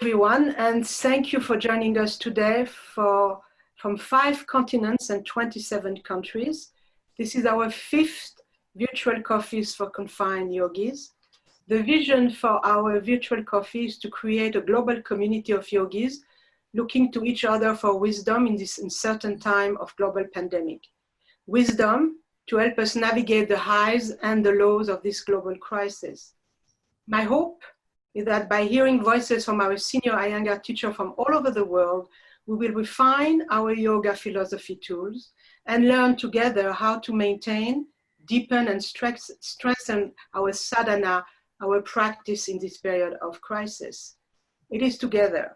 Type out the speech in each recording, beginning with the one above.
everyone, and thank you for joining us today from 5 continents and 27 countries. This is our 5th virtual coffees for Confined Yogis. The vision for our virtual coffee is to create a global community of yogis looking to each other for wisdom in this uncertain time of global pandemic. Wisdom to help us navigate the highs and the lows of this global crisis. My hope is that by hearing voices from our senior Iyengar teacher from all over the world, we will refine our yoga philosophy tools and learn together how to maintain, deepen, and strengthen our sadhana, our practice in this period of crisis. It is together,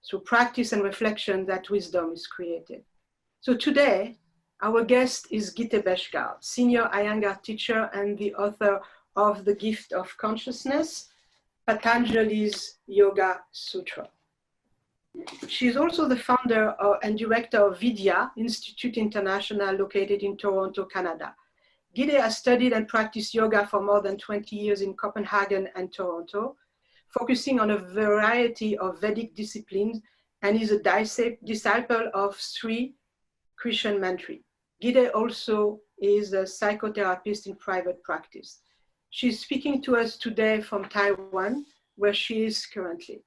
through practice and reflection, that wisdom is created. So today, our guest is Gitte Bechsgaard, senior Iyengar teacher and the author of The Gift of Consciousness, Patanjali's Yoga Sutra. She is also the founder and director of Vidya Institute International, located in Toronto, Canada. Gitte has studied and practiced yoga for more than 20 years in Copenhagen and Toronto, focusing on a variety of Vedic disciplines, and is a disciple of Sri Krishan Mantri. Gitte also is a psychotherapist in private practice. She's speaking to us today from Taiwan, where she is currently.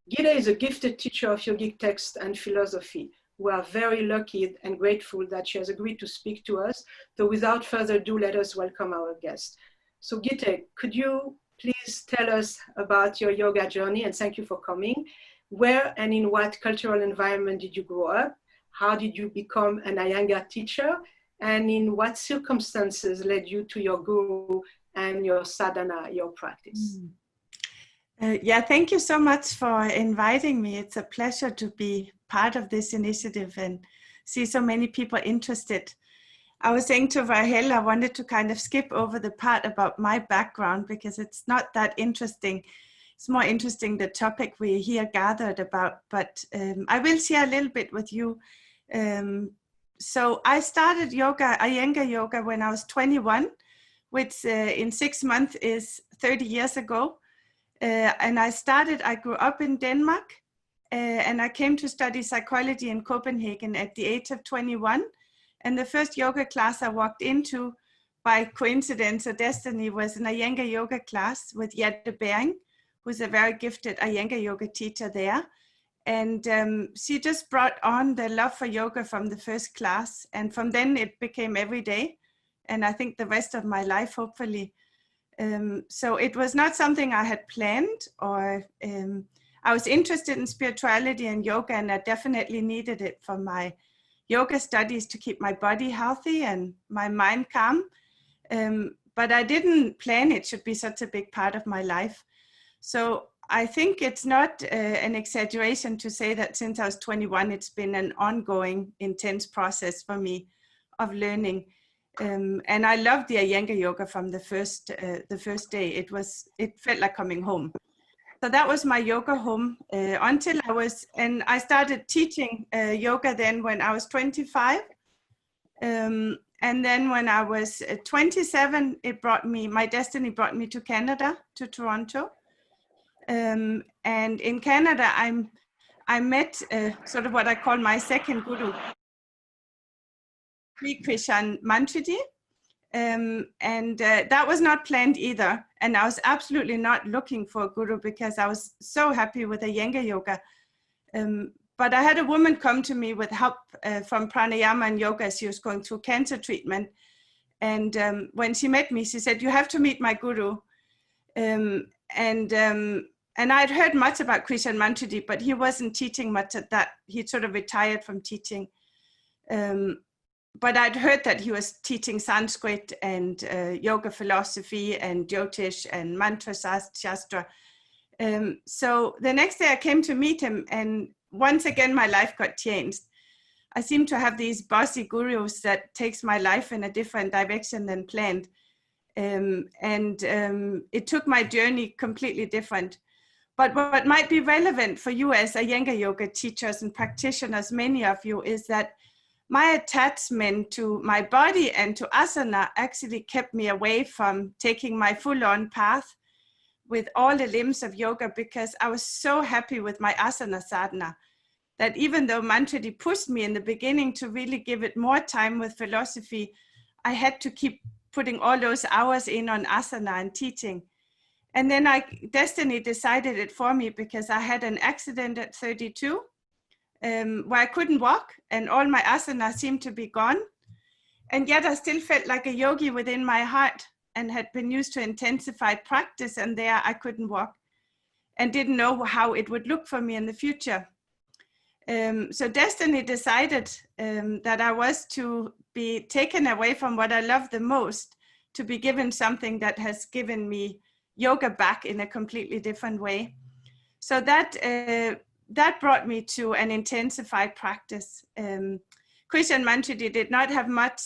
Gitte is a gifted teacher of yogic text and philosophy. We are very lucky and grateful that she has agreed to speak to us. So without further ado, let us welcome our guest. So Gitte, could you please tell us about your yoga journey, and thank you for coming. Where and in what cultural environment did you grow up? How did you become an Iyengar teacher? And in what circumstances led you to your guru and your sadhana, your practice? Yeah, thank you so much for inviting me. It's a pleasure to be part of this initiative and see so many people interested. I was saying to Rahel, I wanted to kind of skip over the part about my background because it's not that interesting. It's more interesting the topic we're here gathered about, but I will share a little bit with you. So I started yoga, Iyengar yoga, when I was 21, which in 6 months is 30 years ago. And I grew up in Denmark, and I came to study psychology in Copenhagen at the age of 21. And the first yoga class I walked into by coincidence or destiny was an Iyengar yoga class with Gitte, who's a very gifted Iyengar yoga teacher there. And she just brought on the love for yoga from the first class. And from then it became every day. And I think the rest of my life, hopefully. So it was not something I had planned, or I was interested in spirituality and yoga, and I definitely needed it for my yoga studies to keep my body healthy and my mind calm. But I didn't plan it should be such a big part of my life. So I think it's not an exaggeration to say that since I was 21, it's been an ongoing, intense process for me of learning. And I loved the Iyengar yoga from the first day. It felt like coming home. So that was my yoga home until I started teaching yoga then when I was 25. And then when I was 27, my destiny brought me to Canada, to Toronto. And in Canada, I met sort of what I call my second guru, Sri Krishan Mantri. And that was not planned either. And I was absolutely not looking for a guru because I was so happy with Iyengar yoga. But I had a woman come to me with help from pranayama and yoga. She was going through cancer treatment. And when she met me, she said, "You have to meet my guru." And I'd heard much about Krishan Mantri, but he wasn't teaching much at that. He'd sort of retired from teaching. But I'd heard that he was teaching Sanskrit and yoga philosophy and Jyotish and mantra shastra. So the next day I came to meet him, and once again my life got changed. I seem to have these bossy gurus that takes my life in a different direction than planned. It took my journey completely different. But what might be relevant for you as Iyengar yoga teachers and practitioners, many of you, is that my attachment to my body and to asana actually kept me away from taking my full-on path, with all the limbs of yoga, because I was so happy with my asana sadhana that even though Mantradi pushed me in the beginning to really give it more time with philosophy, I had to keep putting all those hours in on asana and teaching. And then destiny decided it for me, because I had an accident at 32 where I couldn't walk and all my asana seemed to be gone. And yet I still felt like a yogi within my heart and had been used to intensified practice, and there I couldn't walk and didn't know how it would look for me in the future. So destiny decided that I was to be taken away from what I love the most, to be given something that has given me yoga back in a completely different way. So that brought me to an intensified practice. Krishan Mantradi did not have much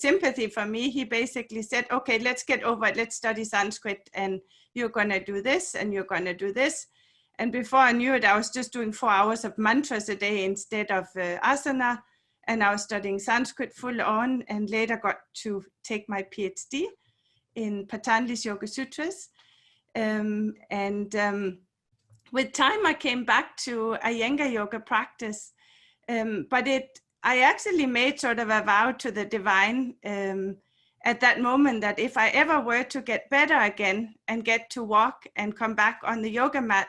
sympathy for me. He basically said, okay, let's get over it. Let's study Sanskrit, and you're going to do this and you're going to do this. And before I knew it, I was just doing 4 hours of mantras a day instead of asana. And I was studying Sanskrit full on, and later got to take my PhD in Patanjali's Yoga Sutras. With time, I came back to Iyengar yoga practice. But I actually made sort of a vow to the divine at that moment that if I ever were to get better again and get to walk and come back on the yoga mat,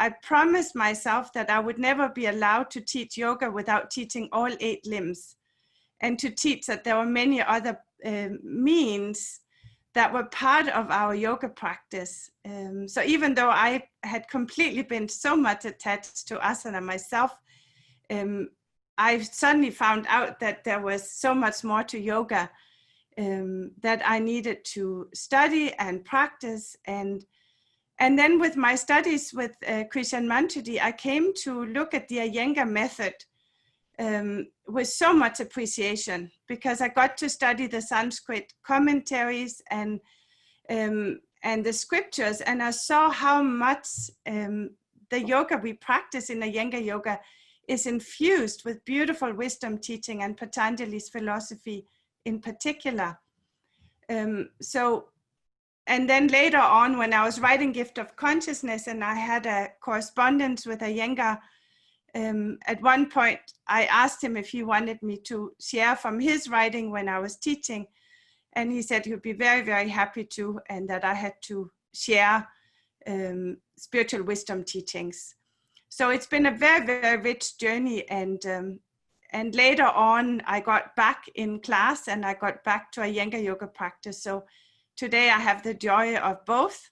I promised myself that I would never be allowed to teach yoga without teaching all 8 limbs, and to teach that there were many other means that were part of our yoga practice. So even though I had completely been so much attached to asana myself, I suddenly found out that there was so much more to yoga that I needed to study and practice. And then with my studies with Krishan Mantradi, I came to look at the Iyengar method with so much appreciation, because I got to study the Sanskrit commentaries and the scriptures, and I saw how much the yoga we practice in Iyengar yoga is infused with beautiful wisdom teaching and Patanjali's philosophy in particular. And then later on, when I was writing Gift of Consciousness and I had a correspondence with Iyengar, at one point I asked him if he wanted me to share from his writing when I was teaching. And he said he would be very, very happy to, and that I had to share spiritual wisdom teachings. So it's been a very, very rich journey. And later on, I got back in class and I got back to Iyengar yoga practice. So today I have the joy of both.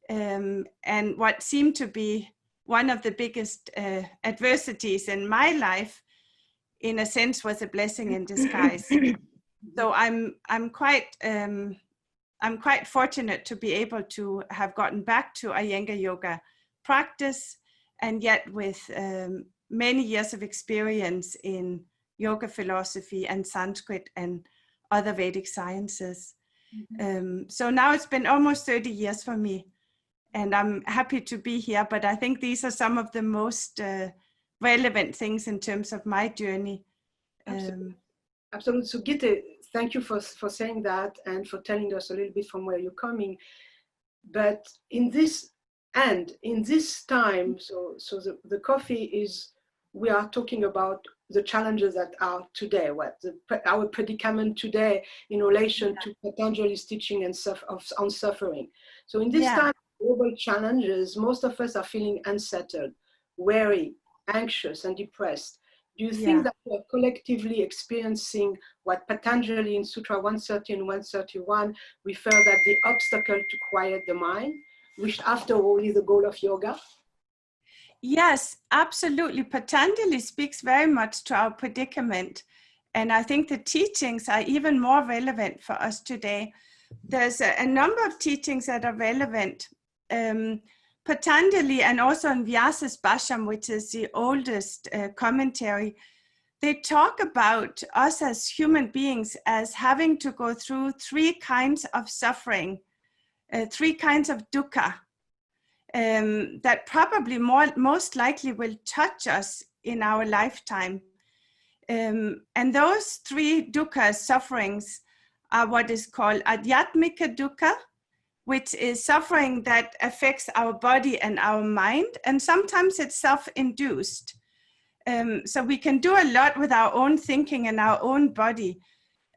And what seemed to be one of the biggest adversities in my life, in a sense, was a blessing in disguise. So I'm quite fortunate to be able to have gotten back to Iyengar yoga practice, and yet with many years of experience in yoga philosophy and Sanskrit and other Vedic sciences. So now it's been almost 30 years for me, and I'm happy to be here, but I think these are some of the most relevant things in terms of my journey. Absolutely. So Gitte, thank you for saying that and for telling us a little bit from where you're coming. But in this time, so the coffee is, we are talking about the challenges that are today, our predicament today in relation to Patanjali's teaching and on suffering. So in this time of global challenges, most of us are feeling unsettled, weary, anxious, and depressed. Do you think that we are collectively experiencing what Patanjali in Sutra 130 and 131 refer that the obstacle to quiet the mind, which after all is the goal of yoga? Yes, absolutely. Patanjali speaks very much to our predicament. And I think the teachings are even more relevant for us today. There's a number of teachings that are relevant. Patanjali and also in Vyasa's Bhashyam, which is the oldest commentary, they talk about us as human beings as having to go through 3 kinds of suffering, 3 kinds of dukkha, that probably most likely will touch us in our lifetime. And those 3 dukkha sufferings are what is called adhyatmika dukkha, which is suffering that affects our body and our mind, and sometimes it's self-induced. So we can do a lot with our own thinking and our own body.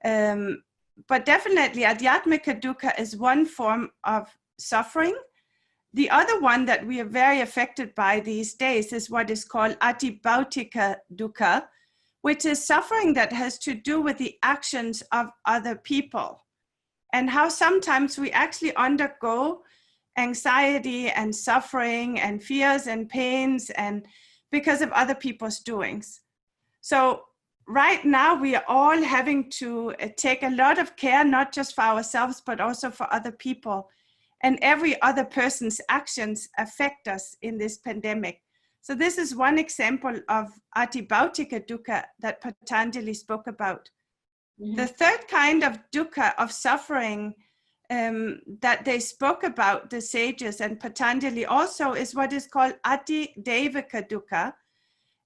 But definitely Adhyatmika dukkha is one form of suffering. The other one that we are very affected by these days is what is called Atibhautika dukkha, which is suffering that has to do with the actions of other people, and how sometimes we actually undergo anxiety and suffering and fears and pains and because of other people's doings. So right now we are all having to take a lot of care, not just for ourselves, but also for other people. And every other person's actions affect us in this pandemic. So this is one example of Atibhautika dukkha that Patanjali spoke about. Mm-hmm. The third kind of dukkha, of suffering, that they spoke about, the sages and Patanjali also, is what is called Atidevika dukkha.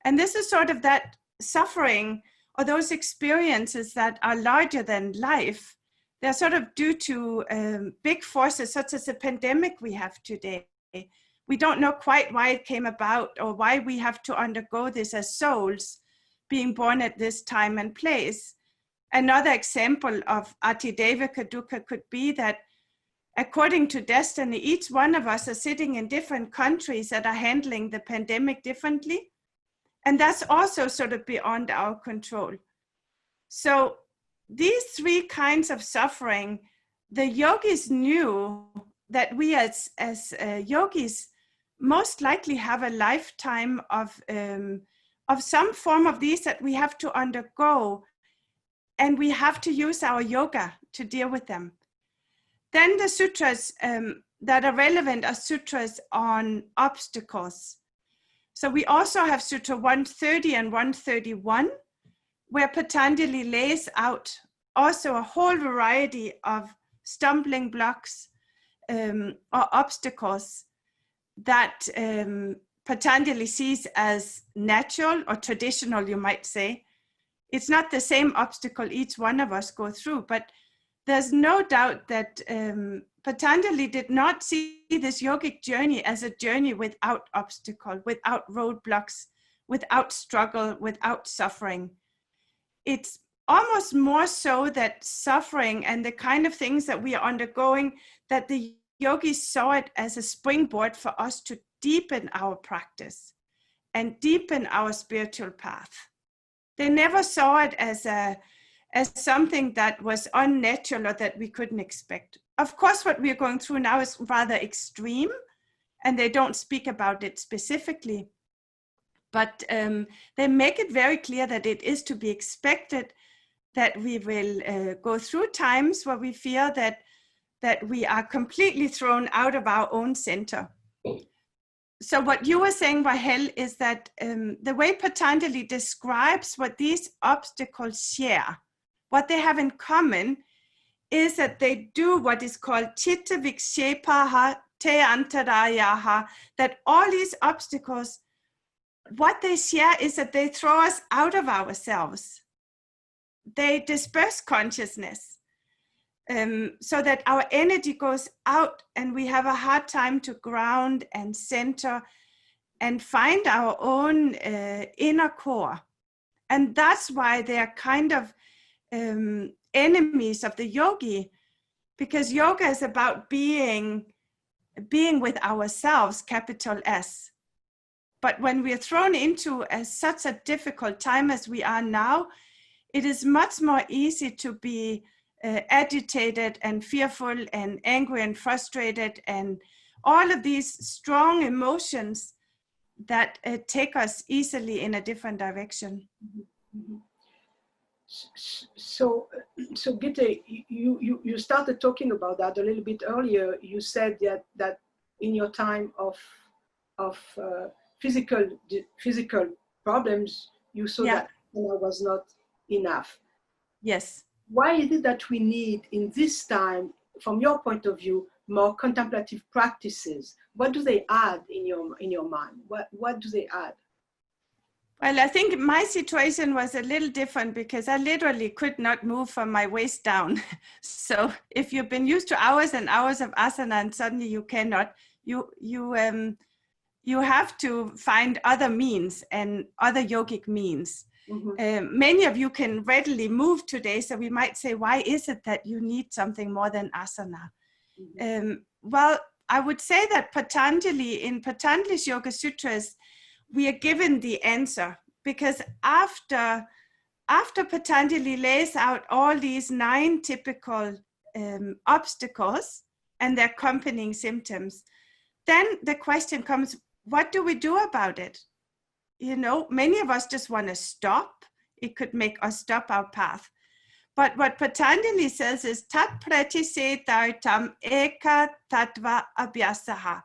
And this is sort of that suffering or those experiences that are larger than life. They're sort of due to big forces such as the pandemic we have today. We don't know quite why it came about or why we have to undergo this as souls being born at this time and place. Another example of Atidevika dukkha could be that according to destiny, each one of us are sitting in different countries that are handling the pandemic differently. And that's also sort of beyond our control. So these three kinds of suffering, the yogis knew that we as yogis most likely have a lifetime of some form of these that we have to undergo, and we have to use our yoga to deal with them. Then the sutras that are relevant are sutras on obstacles. So we also have Sutra 130 and 131, where Patanjali lays out also a whole variety of stumbling blocks or obstacles that Patanjali sees as natural or traditional, you might say. It's not the same obstacle each one of us go through, but there's no doubt that Patanjali did not see this yogic journey as a journey without obstacle, without roadblocks, without struggle, without suffering. It's almost more so that suffering and the kind of things that we are undergoing, that the yogis saw it as a springboard for us to deepen our practice and deepen our spiritual path. They never saw it as something that was unnatural or that we couldn't expect. Of course, what we're going through now is rather extreme, and they don't speak about it specifically. But they make it very clear that it is to be expected that we will go through times where we feel that we are completely thrown out of our own center. So what you were saying, Rahel, is that the way Patanjali describes what these obstacles share, what they have in common, is that they do what is called chitta vikshepaha te antarayaha, that all these obstacles, what they share is that they throw us out of ourselves. They disperse consciousness so that our energy goes out and we have a hard time to ground and center and find our own inner core. And that's why they are kind of enemies of the yogi, because yoga is about being with ourselves, capital S. But when we are thrown into such a difficult time as we are now, it is much more easy to be agitated and fearful and angry and frustrated and all of these strong emotions that take us easily in a different direction. Mm-hmm. So Gitte, you started talking about that a little bit earlier. You said that in your time of physical problems, you saw that was not enough. Yes. Why is it that we need in this time, from your point of view, more contemplative practices? What do they add in your mind? What do they add? Well, I think my situation was a little different because I literally could not move from my waist down. So if you've been used to hours and hours of asana and suddenly you cannot, you have to find other means and other yogic means. Many of you can readily move today, so we might say, why is it that you need something more than asana? Well, I would say that Patanjali, in Patanjali's Yoga Sutras, we are given the answer, because after Patanjali lays out all these 9 typical obstacles and their accompanying symptoms, then the question comes, what do we do about it? You know, many of us just want to stop. It could make us stop our path. But what Patanjali says is, tat pratisetartam eka tattva abhyasaha.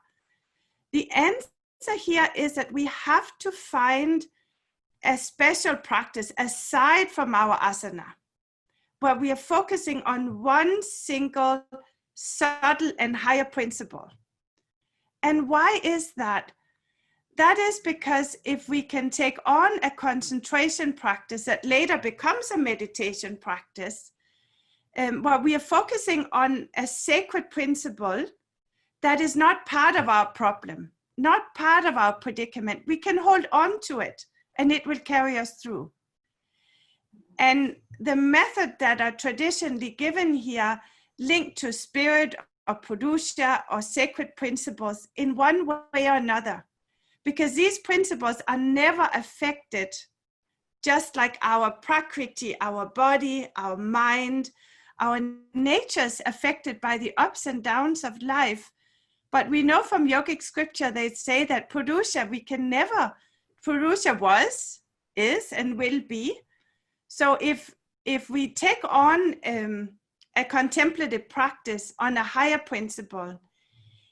The answer here is that we have to find a special practice aside from our asana, where we are focusing on one single subtle and higher principle. And why is that? That is because if we can take on a concentration practice that later becomes a meditation practice, where we are focusing on a sacred principle that is not part of our problem, not part of our predicament, we can hold on to it and it will carry us through. And the method that are traditionally given here linked to spirit or purusha or sacred principles in one way or another, because these principles are never affected, just like our prakriti, our body, our mind, our nature is affected by the ups and downs of life. But we know from yogic scripture, they say that purusha, purusha was, is, and will be. So if we take on a contemplative practice on a higher principle,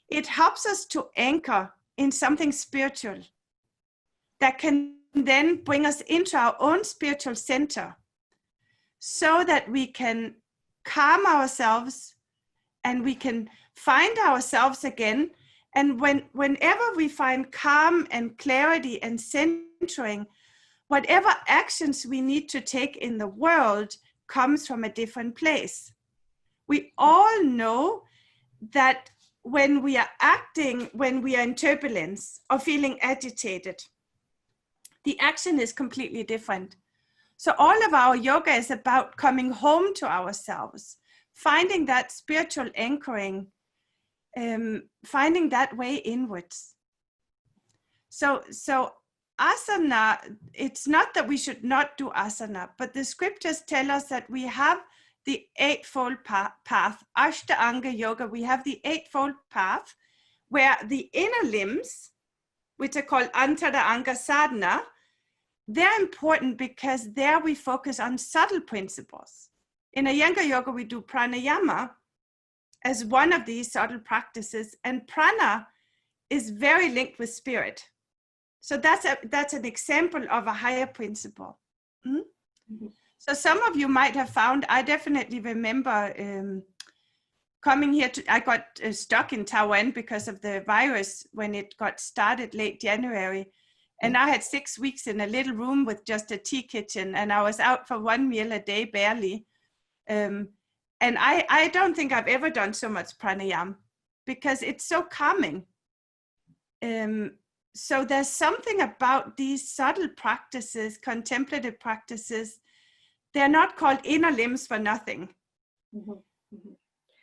it helps us to anchor in something spiritual that can then bring us into our own spiritual center, so that we can calm ourselves and we can find ourselves again. And whenever we find calm and clarity and centering, whatever actions we need to take in the world comes from a different place. We all know that when we are acting, when we are in turbulence or feeling agitated, the action is completely different. So all of our yoga is about coming home to ourselves, finding that spiritual anchoring, finding that way inwards. So asana, it's not that we should not do asana, but the scriptures tell us that we have the Eightfold Path, Ashtanga Yoga. We have the Eightfold Path, where the inner limbs, which are called Antara Sadhana, they're important because there we focus on subtle principles. In Iyengar Yoga, we do pranayama as one of these subtle practices, and prana is very linked with spirit. So that's an example of a higher principle. Mm-hmm. So some of you might have found, I definitely remember coming here I got stuck in Taiwan because of the virus when it got started late January. And I had 6 weeks in a little room with just a tea kitchen, and I was out for 1 meal a day, barely. And I don't think I've ever done so much pranayama because it's so calming. So there's something about these subtle practices, contemplative practices. They're not called inner limbs for nothing. Mm-hmm. Mm-hmm.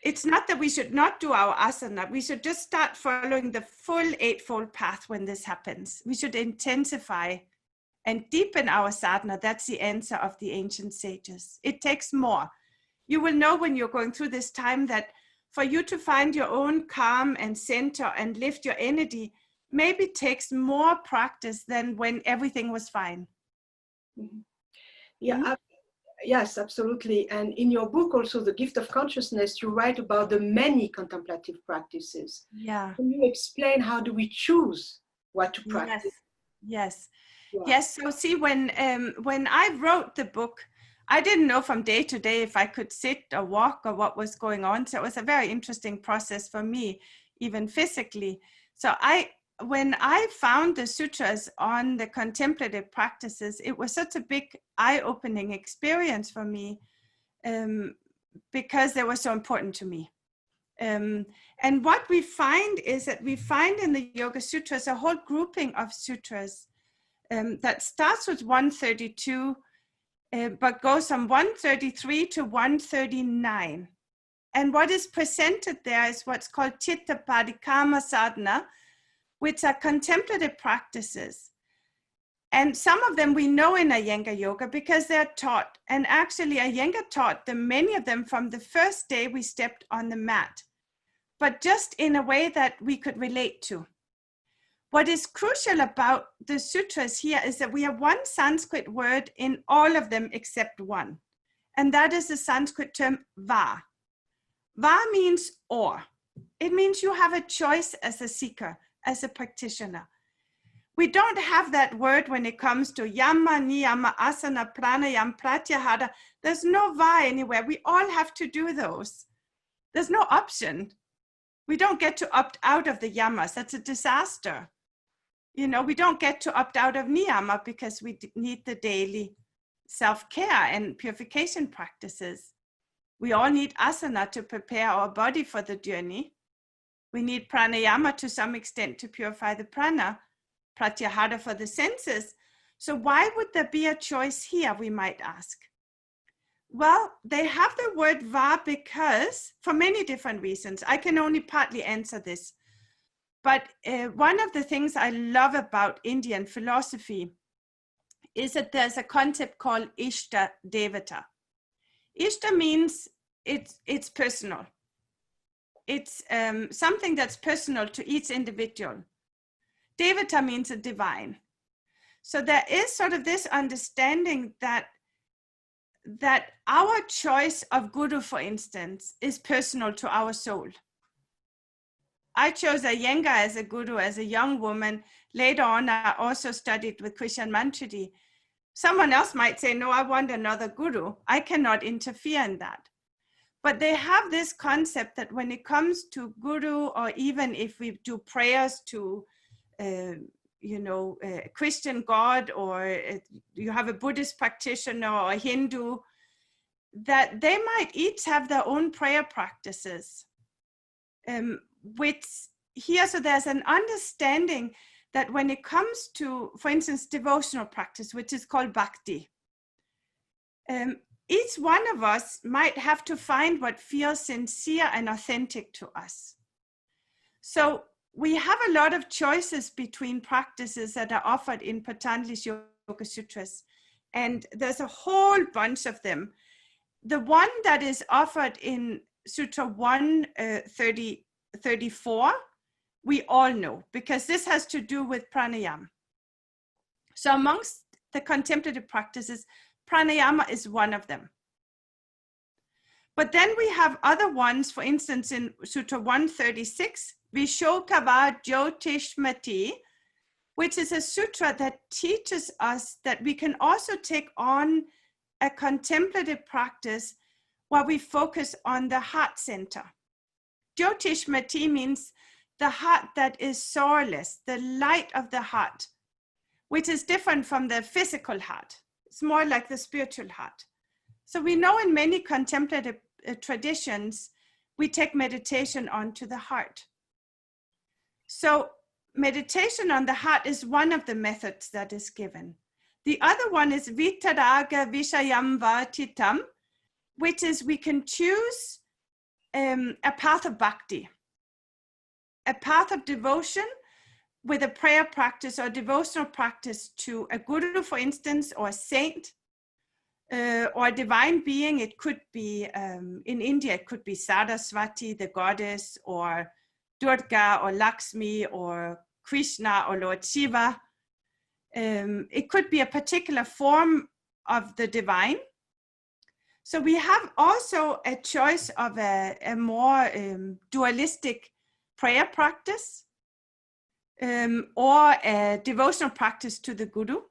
It's not that we should not do our asana. We should just start following the full Eightfold Path when this happens. We should intensify and deepen our sadhana. That's the answer of the ancient sages. It takes more. You will know when you're going through this time that for you to find your own calm and center and lift your energy, maybe takes more practice than when everything was fine. Mm-hmm. Yeah. Yes, absolutely. And in your book also, The Gift of Consciousness, you write about the many contemplative practices. Yeah. Can you explain how do we choose what to practice? Yes. So see, when I wrote the book, I didn't know from day to day if I could sit or walk or what was going on. So it was a very interesting process for me, even physically. So I when I found the sutras on the contemplative practices, it was such a big eye-opening experience for me, because they were so important to me. And what we find is that we find in the Yoga Sutras a whole grouping of sutras that starts with 132, but goes from 133 to 139. And what is presented there is what's called Chitta Padikama Sadhana, which are contemplative practices. And some of them we know in Iyengar Yoga because they're taught. And actually Iyengar taught them, many of them, from the first day we stepped on the mat, but just in a way that we could relate to. What is crucial about the sutras here is that we have one Sanskrit word in all of them except one. And that is the Sanskrit term va. Va means or. It means you have a choice as a seeker, as a practitioner. We don't have that word when it comes to yama, niyama, asana, pranayama, pratyahara. There's no va anywhere. We all have to do those. There's no option. We don't get to opt out of the yamas. That's a disaster. You know, we don't get to opt out of niyama because we need the daily self-care and purification practices. We all need asana to prepare our body for the journey. We need pranayama to some extent to purify the prana, pratyahara for the senses. So why would there be a choice here, we might ask? Well, they have the word va because, for many different reasons, I can only partly answer this. But one of the things I love about Indian philosophy is that there's a concept called Ishta Devata. Ishta means it's personal. It's something that's personal to each individual. Devata means a divine. So there is sort of this understanding that our choice of guru, for instance, is personal to our soul. I chose Iyengar as a guru as a young woman. Later on, I also studied with Krishan Mantridi. Someone else might say, no, I want another guru. I cannot interfere in that. But they have this concept that when it comes to guru, or even if we do prayers to, Christian God, or you have a Buddhist practitioner or a Hindu, that they might each have their own prayer practices. So there's an understanding that when it comes to, for instance, devotional practice, which is called bhakti, each one of us might have to find what feels sincere and authentic to us. So we have a lot of choices between practices that are offered in Patanjali's Yoga Sutras, and there's a whole bunch of them. The one that is offered in Sutra 134, we all know, because this has to do with pranayama. So amongst the contemplative practices, pranayama is one of them. But then we have other ones, for instance, in Sutra 136, Vishokava Jyotishmati, which is a sutra that teaches us that we can also take on a contemplative practice where we focus on the heart center. Jyotishmati means the heart that is sorrowless, the light of the heart, which is different from the physical heart. It's more like the spiritual heart. So we know in many contemplative traditions, we take meditation onto the heart. So meditation on the heart is one of the methods that is given. The other one is Vitaraga Vishayam Vartitam, which is we can choose a path of bhakti, a path of devotion with a prayer practice or devotional practice to a guru, for instance, or a saint, or a divine being. It could be, in India, it could be Saraswati, the goddess, or Durga, or Lakshmi, or Krishna, or Lord Shiva. It could be a particular form of the divine. So we have also a choice of a more dualistic prayer practice, or a devotional practice to the guru.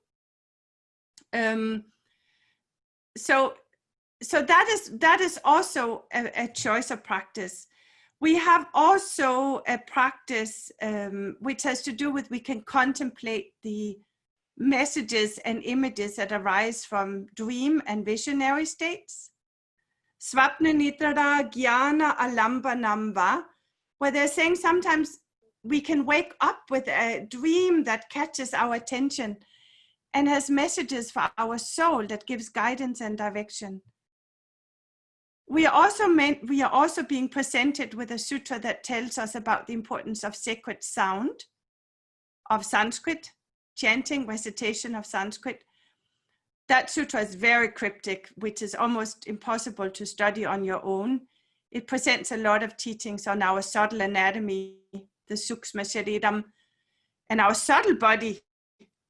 So that is also a choice of practice. We have also a practice which has to do with, we can contemplate the messages and images that arise from dream and visionary states. Swapna Nitra Jnana Alamba Namba, where they're saying sometimes we can wake up with a dream that catches our attention and has messages for our soul that gives guidance and direction. We are also being presented with a sutra that tells us about the importance of sacred sound, of Sanskrit, chanting, recitation of Sanskrit. That sutra is very cryptic, which is almost impossible to study on your own. It presents a lot of teachings on our subtle anatomy, the Sukshma Shariram, and our subtle body,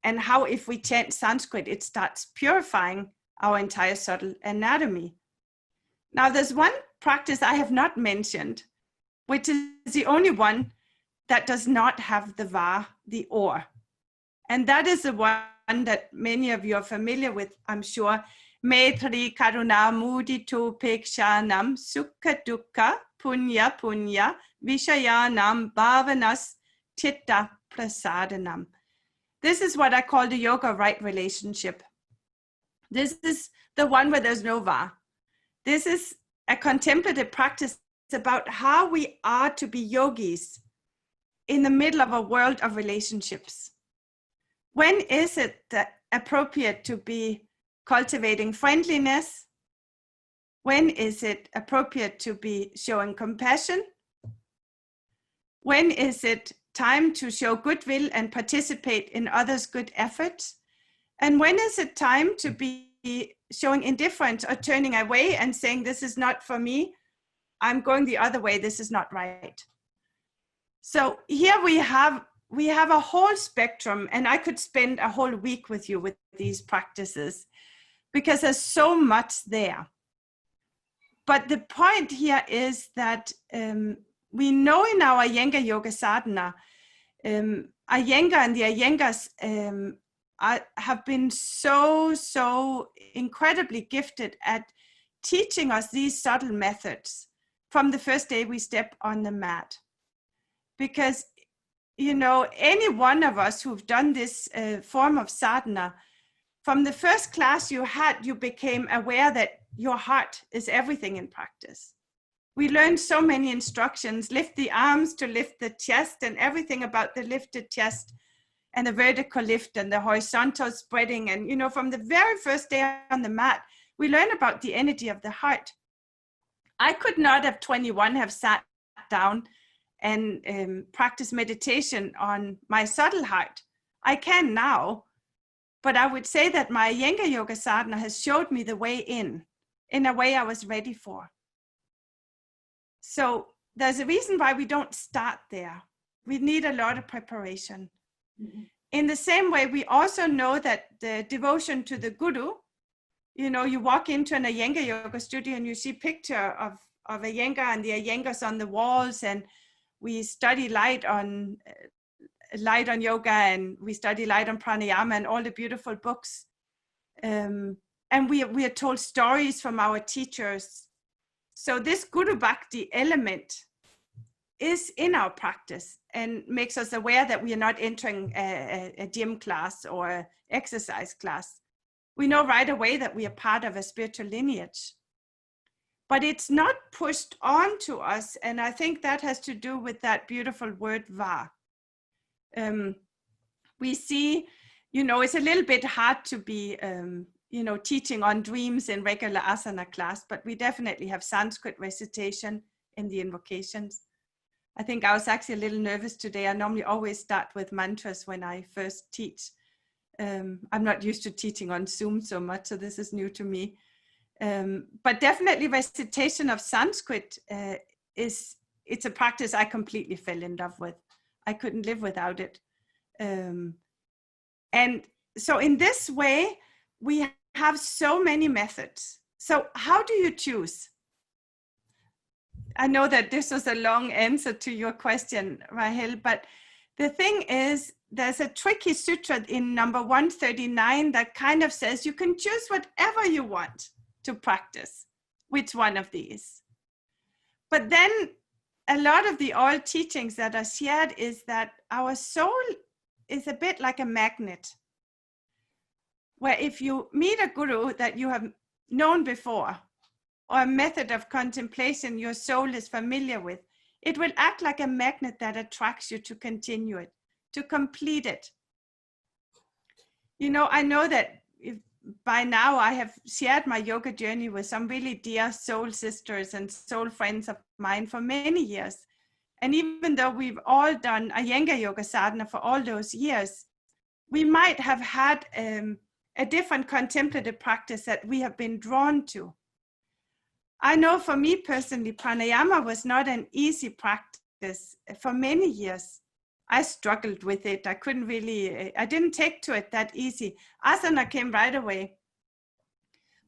and how if we chant Sanskrit, it starts purifying our entire subtle anatomy. Now, there's one practice I have not mentioned, which is the only one that does not have the va, the or. And that is the one that many of you are familiar with, I'm sure. Maitri Karuna Mudito Pekshanam Sukha Dukkha Punya Punya Vishayanam Bhavanas Chitta Prasadanam. This is what I call the yoga right relationship. This is the one where there's no va. This is a contemplative practice about how we are to be yogis in the middle of a world of relationships. When is it appropriate to be cultivating friendliness? When is it appropriate to be showing compassion? When is it time to show goodwill and participate in others' good efforts? And when is it time to be showing indifference or turning away and saying, this is not for me, I'm going the other way, this is not right? So here we have a whole spectrum, and I could spend a whole week with you with these practices because there's so much there. But the point here is that we know in our Iyengar Yoga Sadhana, Iyengar and the Iyengas have been so incredibly gifted at teaching us these subtle methods from the first day we step on the mat. Because, you know, any one of us who've done this form of sadhana, from the first class you had, you became aware that your heart is everything in practice. We learned so many instructions, lift the arms to lift the chest, and everything about the lifted chest and the vertical lift and the horizontal spreading. And, you know, from the very first day on the mat, we learn about the energy of the heart. I could not at 21 have sat down and practice meditation on my subtle heart. I can now, but I would say that my Iyengar Yoga Sadhana has showed me the way in a way I was ready for. So there's a reason why we don't start there. We need a lot of preparation. Mm-hmm. In the same way, we also know that the devotion to the Guru, you know, you walk into an Iyengar Yoga studio and you see picture of Iyengar and the Iyengas on the walls, and we study light on yoga, and we study light on pranayama and all the beautiful books. And we are told stories from our teachers. So this Guru Bhakti element is in our practice and makes us aware that we are not entering a gym class or exercise class. We know right away that we are part of a spiritual lineage. But it's not pushed on to us, and I think that has to do with that beautiful word va. We see, you know, it's a little bit hard to be, you know, teaching on dreams in regular asana class, but we definitely have Sanskrit recitation in the invocations. I think I was actually a little nervous today. I normally always start with mantras when I first teach. I'm not used to teaching on Zoom so much, so this is new to me. But definitely recitation of Sanskrit it's a practice I completely fell in love with. I couldn't live without it. And so in this way, we have so many methods. So how do you choose? I know that this was a long answer to your question, Rahel, but the thing is, there's a tricky sutra in number 139 that kind of says you can choose whatever you want to practice, which one of these. But then a lot of the old teachings that are shared is that our soul is a bit like a magnet, where if you meet a guru that you have known before, or a method of contemplation your soul is familiar with, it will act like a magnet that attracts you to continue it, to complete it. You know, I know that by now I have shared my yoga journey with some really dear soul sisters and soul friends of mine for many years. And even though we've all done Iyengar yoga sadhana for all those years, we might have had a different contemplative practice that we have been drawn to. I know for me personally, pranayama was not an easy practice for many years. I struggled with it. I didn't take to it that easy. Asana came right away.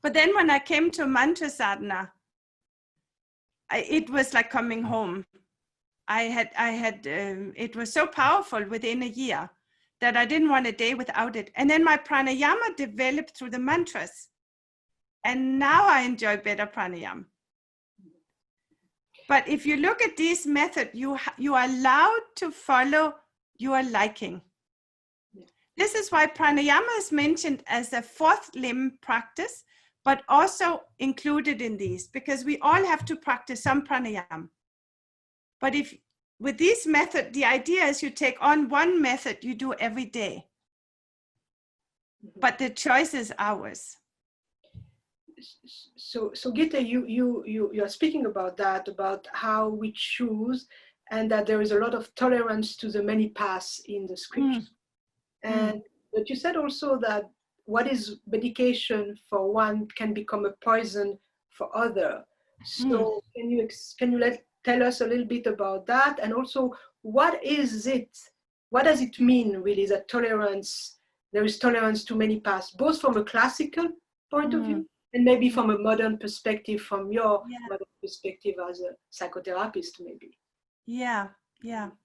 But then when I came to mantra sadhana, it was like coming home. It was so powerful within a year that I didn't want a day without it. And then my pranayama developed through the mantras. And now I enjoy better pranayama. But if you look at this method, you are allowed to follow your liking. Yeah. This is why pranayama is mentioned as a fourth limb practice, but also included in these, because we all have to practice some pranayama. But with this method, the idea is you take on one method you do every day, but the choice is ours. So Gitte, you are speaking about that, about how we choose, and that there is a lot of tolerance to the many paths in the scriptures. But you said also that what is medication for one can become a poison for other. So can you tell us a little bit about that, and also what is it? What does it mean really that tolerance? There is tolerance to many paths, both from a classical point of view, and maybe from a modern perspective, from your modern perspective as a psychotherapist, maybe. Yeah,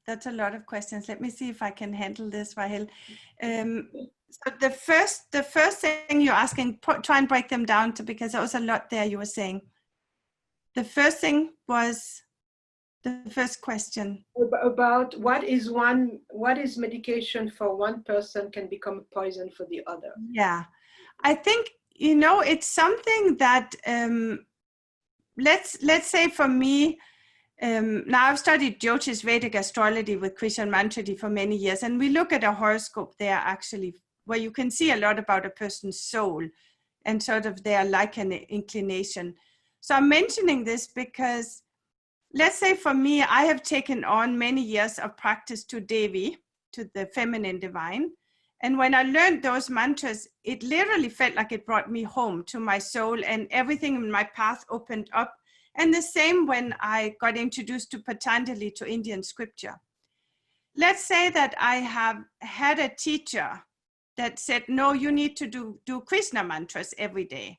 that's a lot of questions. Let me see if I can handle this, Rahel. So the first thing you're asking, try and break them down because there was a lot there you were saying. The first thing was the first question about what is medication for one person can become a poison for the other. Yeah, I think, you know, it's something that let's say for me, now I've studied Yogis Vedic astrology with Krishan Mantradi for many years, and we look at a horoscope there actually where you can see a lot about a person's soul and sort of their like and inclination. So I'm mentioning this because let's say for me, I have taken on many years of practice to Devi, to the feminine divine. And when I learned those mantras, it literally felt like it brought me home to my soul, and everything in my path opened up. And the same when I got introduced to Patanjali, to Indian scripture. Let's say that I have had a teacher that said, no, you need to do Krishna mantras every day.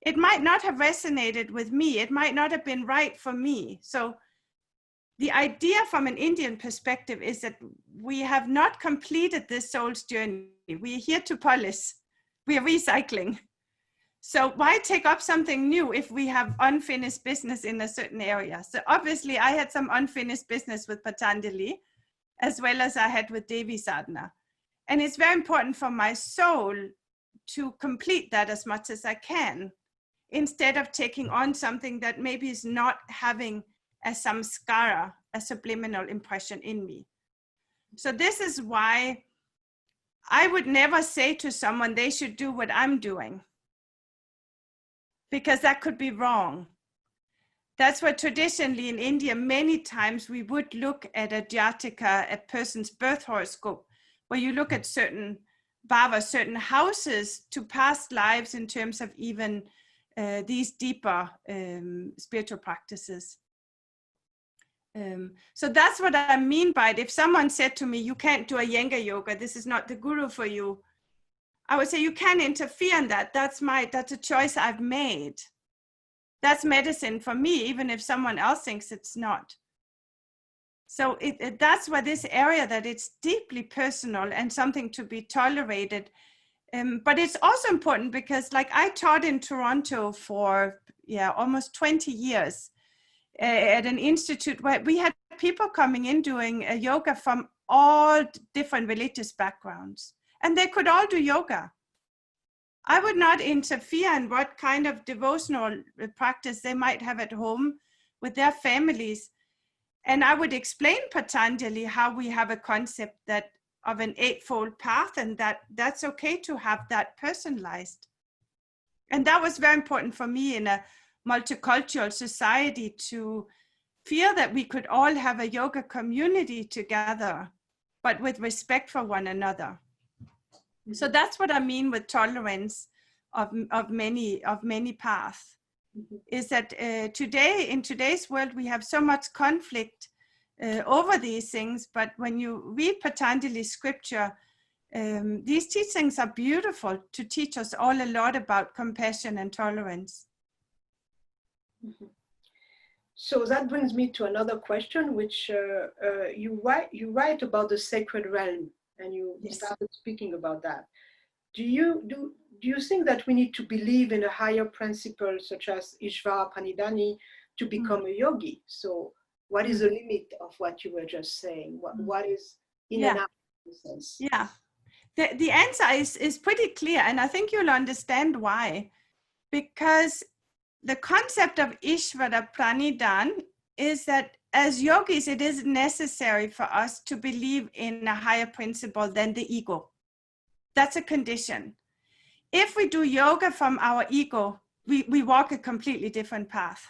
It might not have resonated with me. It might not have been right for me. So the idea from an Indian perspective is that we have not completed this soul's journey. We are here to polish. We are recycling. So why take up something new if we have unfinished business in a certain area? So obviously I had some unfinished business with Patanjali, as well as I had with Devi Sadhana. And it's very important for my soul to complete that as much as I can, instead of taking on something that maybe is not having a samskara, a subliminal impression in me. So this is why I would never say to someone they should do what I'm doing, because that could be wrong. That's why traditionally in India, many times we would look at a jataka, a person's birth horoscope, where you look at certain bhavas, certain houses to past lives in terms of even these deeper spiritual practices. So that's what I mean by it. If someone said to me, you can't do Iyengar yoga, this is not the guru for you, I would say you can interfere in that. That's a choice I've made. That's medicine for me, even if someone else thinks it's not. So that's why this area, that it's deeply personal and something to be tolerated. But it's also important because, like, I taught in Toronto for almost 20 years. at an institute where we had people coming in doing yoga from all different religious backgrounds, and they could all do yoga. I would not interfere in what kind of devotional practice they might have at home with their families. And I would explain Patanjali how we have a concept that of an eightfold path, and that's okay to have that personalized. And that was very important for me in a multicultural society, to feel that we could all have a yoga community together, but with respect for one another. Mm-hmm. So that's what I mean with tolerance of many paths. Mm-hmm. Is that today, in today's world, we have so much conflict over these things, but when you read Patanjali's scripture, these teachings are beautiful to teach us all a lot about compassion and tolerance. Mm-hmm. So that brings me to another question, which you write about the sacred realm, and you Yes. started speaking about that. Do you think that we need to believe in a higher principle, such as Ishvara Pranidhani, to become a yogi? So what is the limit of what you were just saying? What is in and out in a sense? Yeah. The answer is pretty clear, and I think you'll understand why. Because the concept of Ishvara Pranidhan is that as yogis, it is necessary for us to believe in a higher principle than the ego. That's a condition. If we do yoga from our ego, we walk a completely different path.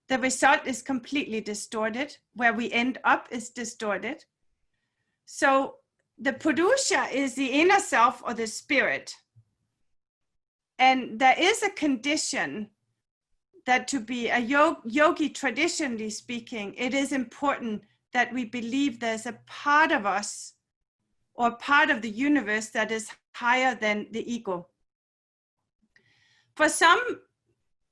The result is completely distorted. Where we end up is distorted. So the Purusha is the inner self or the spirit. And there is a condition that to be a yogi, traditionally speaking, it is important that we believe there's a part of us or part of the universe that is higher than the ego. For some,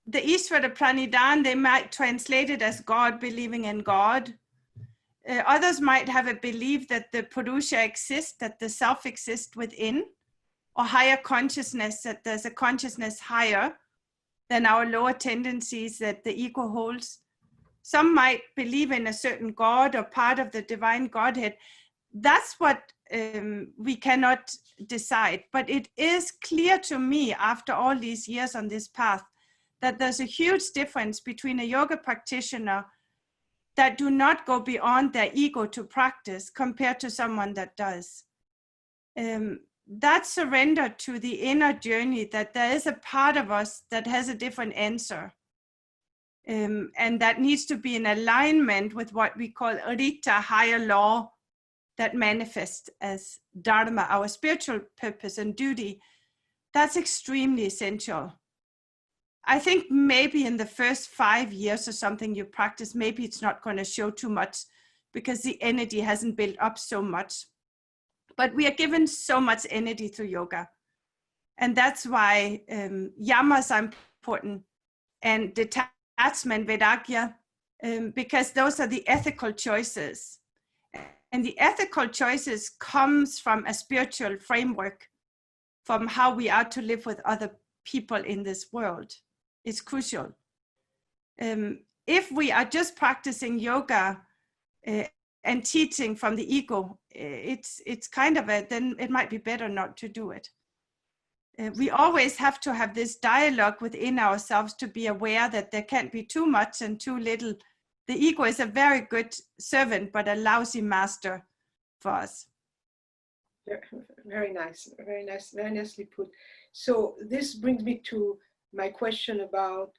the Ishvara Pranidhan, they might translate it as God, believing in God. Others might have a belief that the Purusha exists, that the self exists within, or higher consciousness, that there's a consciousness higher than our lower tendencies that the ego holds. Some might believe in a certain God or part of the divine Godhead. That's what we cannot decide. But it is clear to me after all these years on this path that there's a huge difference between a yoga practitioner that do not go beyond their ego to practice compared to someone that does. That surrender to the inner journey, that there is a part of us that has a different answer. And that needs to be in alignment with what we call Rita, higher law, that manifests as Dharma, our spiritual purpose and duty. That's extremely essential. I think maybe in the first 5 years or something you practice, maybe it's not going to show too much because the energy hasn't built up so much. But we are given so much energy through yoga. And that's why yamas are important, and detachment, vairagya, because those are the ethical choices. And the ethical choices comes from a spiritual framework, from how we are to live with other people in this world. It's crucial. If we are just practicing yoga and teaching from the ego, it's kind of then it might be better not to do it. We always have to have this dialogue within ourselves to be aware that there can't be too much and too little. The ego is a very good servant, but a lousy master for us. Very nice, very nicely put. So this brings me to my question about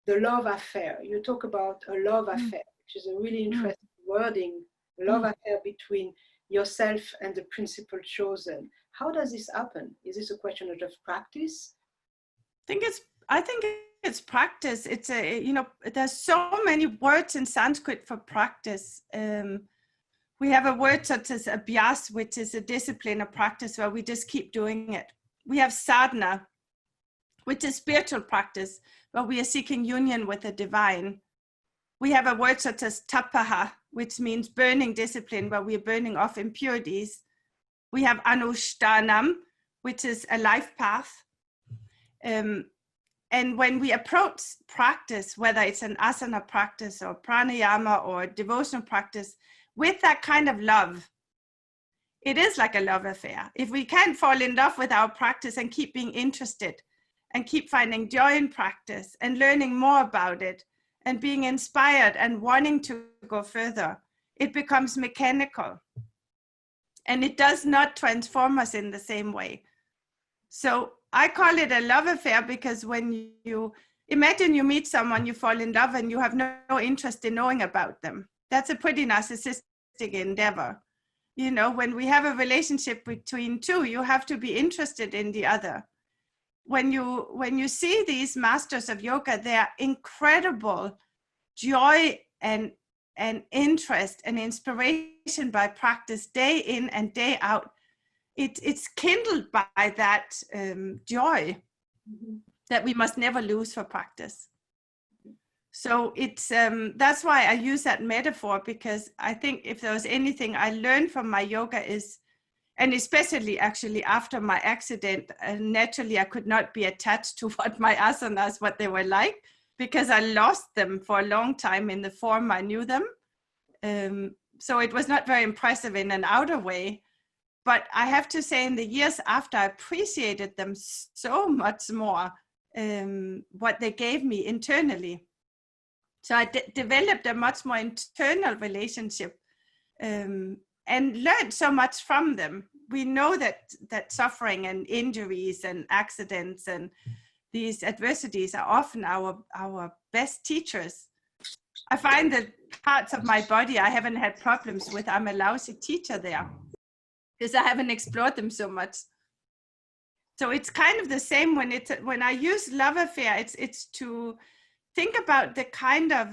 the love affair. You talk about a love affair, which is a really interesting wording, love affair between yourself and the principle chosen. How does this happen? Is this a question of just practice? I think it's practice. It's there's so many words in Sanskrit for practice. We have a word such as abhyas, which is a discipline, a practice where we just keep doing it. We have sadhana, which is spiritual practice, where we are seeking union with the divine. We have a word such as tapaha, which means burning discipline, where we are burning off impurities. We have anushtanam, which is a life path. And when we approach practice, whether it's an asana practice or pranayama or devotional practice, with that kind of love, it is like a love affair. If we can't fall in love with our practice and keep being interested and keep finding joy in practice and learning more about it and being inspired and wanting to go further, it becomes mechanical. And it does not transform us in the same way. So I call it a love affair because when you imagine you meet someone, you fall in love and you have no interest in knowing about them. That's a pretty narcissistic endeavor. You know, when we have a relationship between two, you have to be interested in the other. When you see these masters of yoga, they're incredible joy and interest and inspiration by practice day in and day out. It's kindled by that joy that we must never lose for practice. So it's that's why I use that metaphor, because I think if there was anything I learned from my yoga is, and especially actually after my accident, naturally I could not be attached to what my asanas, what they were like, because I lost them for a long time in the form I knew them. So it was not very impressive in an outer way. But I have to say, in the years after, I appreciated them so much more, what they gave me internally. So I developed a much more internal relationship and learned so much from them. We know that suffering and injuries and accidents and these adversities are often our best teachers. I find that parts of my body I haven't had problems with, I'm a lousy teacher there, because I haven't explored them so much. So it's kind of the same when I use love affair, it's to think about the kind of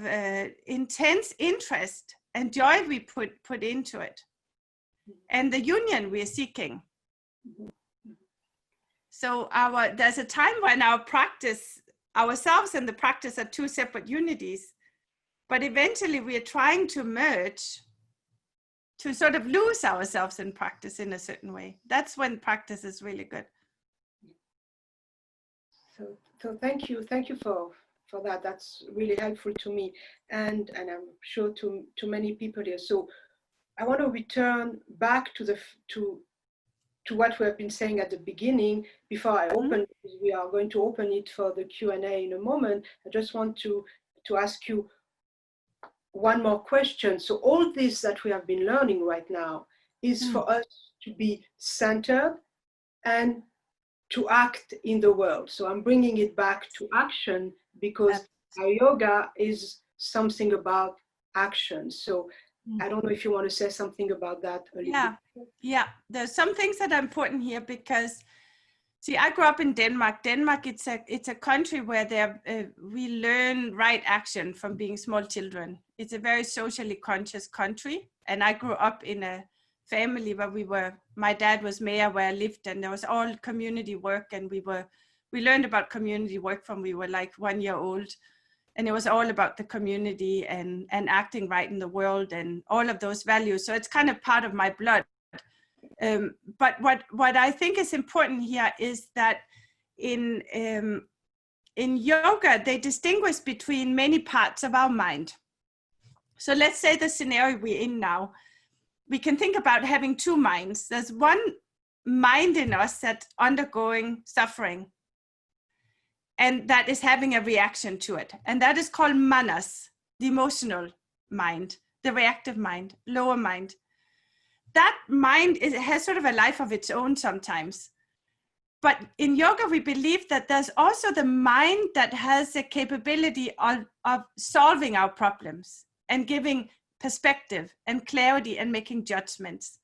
intense interest and joy we put into it, and the union we're seeking. So there's a time when our practice, ourselves and the practice are two separate unities, but eventually we are trying to merge, to sort of lose ourselves in practice in a certain way. That's when practice is really good. So thank you for that. That's really helpful to me, and I'm sure to many people here. So I want to return back to what we have been saying at the beginning before I open. We are going to open it for the Q&A in a moment. I just want to ask you one more question. So all this that we have been learning right now is for us to be centered and to act in the world. So I'm bringing it back to action, because our yoga is something about action. So I don't know if you want to say something about that a little bit. Yeah, there's some things that are important here, because see, I grew up in Denmark. Denmark, it's a country where we learn right action from being small children. It's a very socially conscious country. And I grew up in a family where my dad was mayor where I lived, and there was all community work, and we learned about community work from we were like 1 year old. And it was all about the community and acting right in the world and all of those values. So it's kind of part of my blood. But what I think is important here is that in yoga, they distinguish between many parts of our mind. So let's say the scenario we're in now, we can think about having two minds. There's one mind in us that's undergoing suffering, and that is having a reaction to it. And that is called manas, the emotional mind, the reactive mind, lower mind. That mind has sort of a life of its own sometimes. But in yoga, we believe that there's also the mind that has the capability of solving our problems and giving perspective and clarity and making judgments.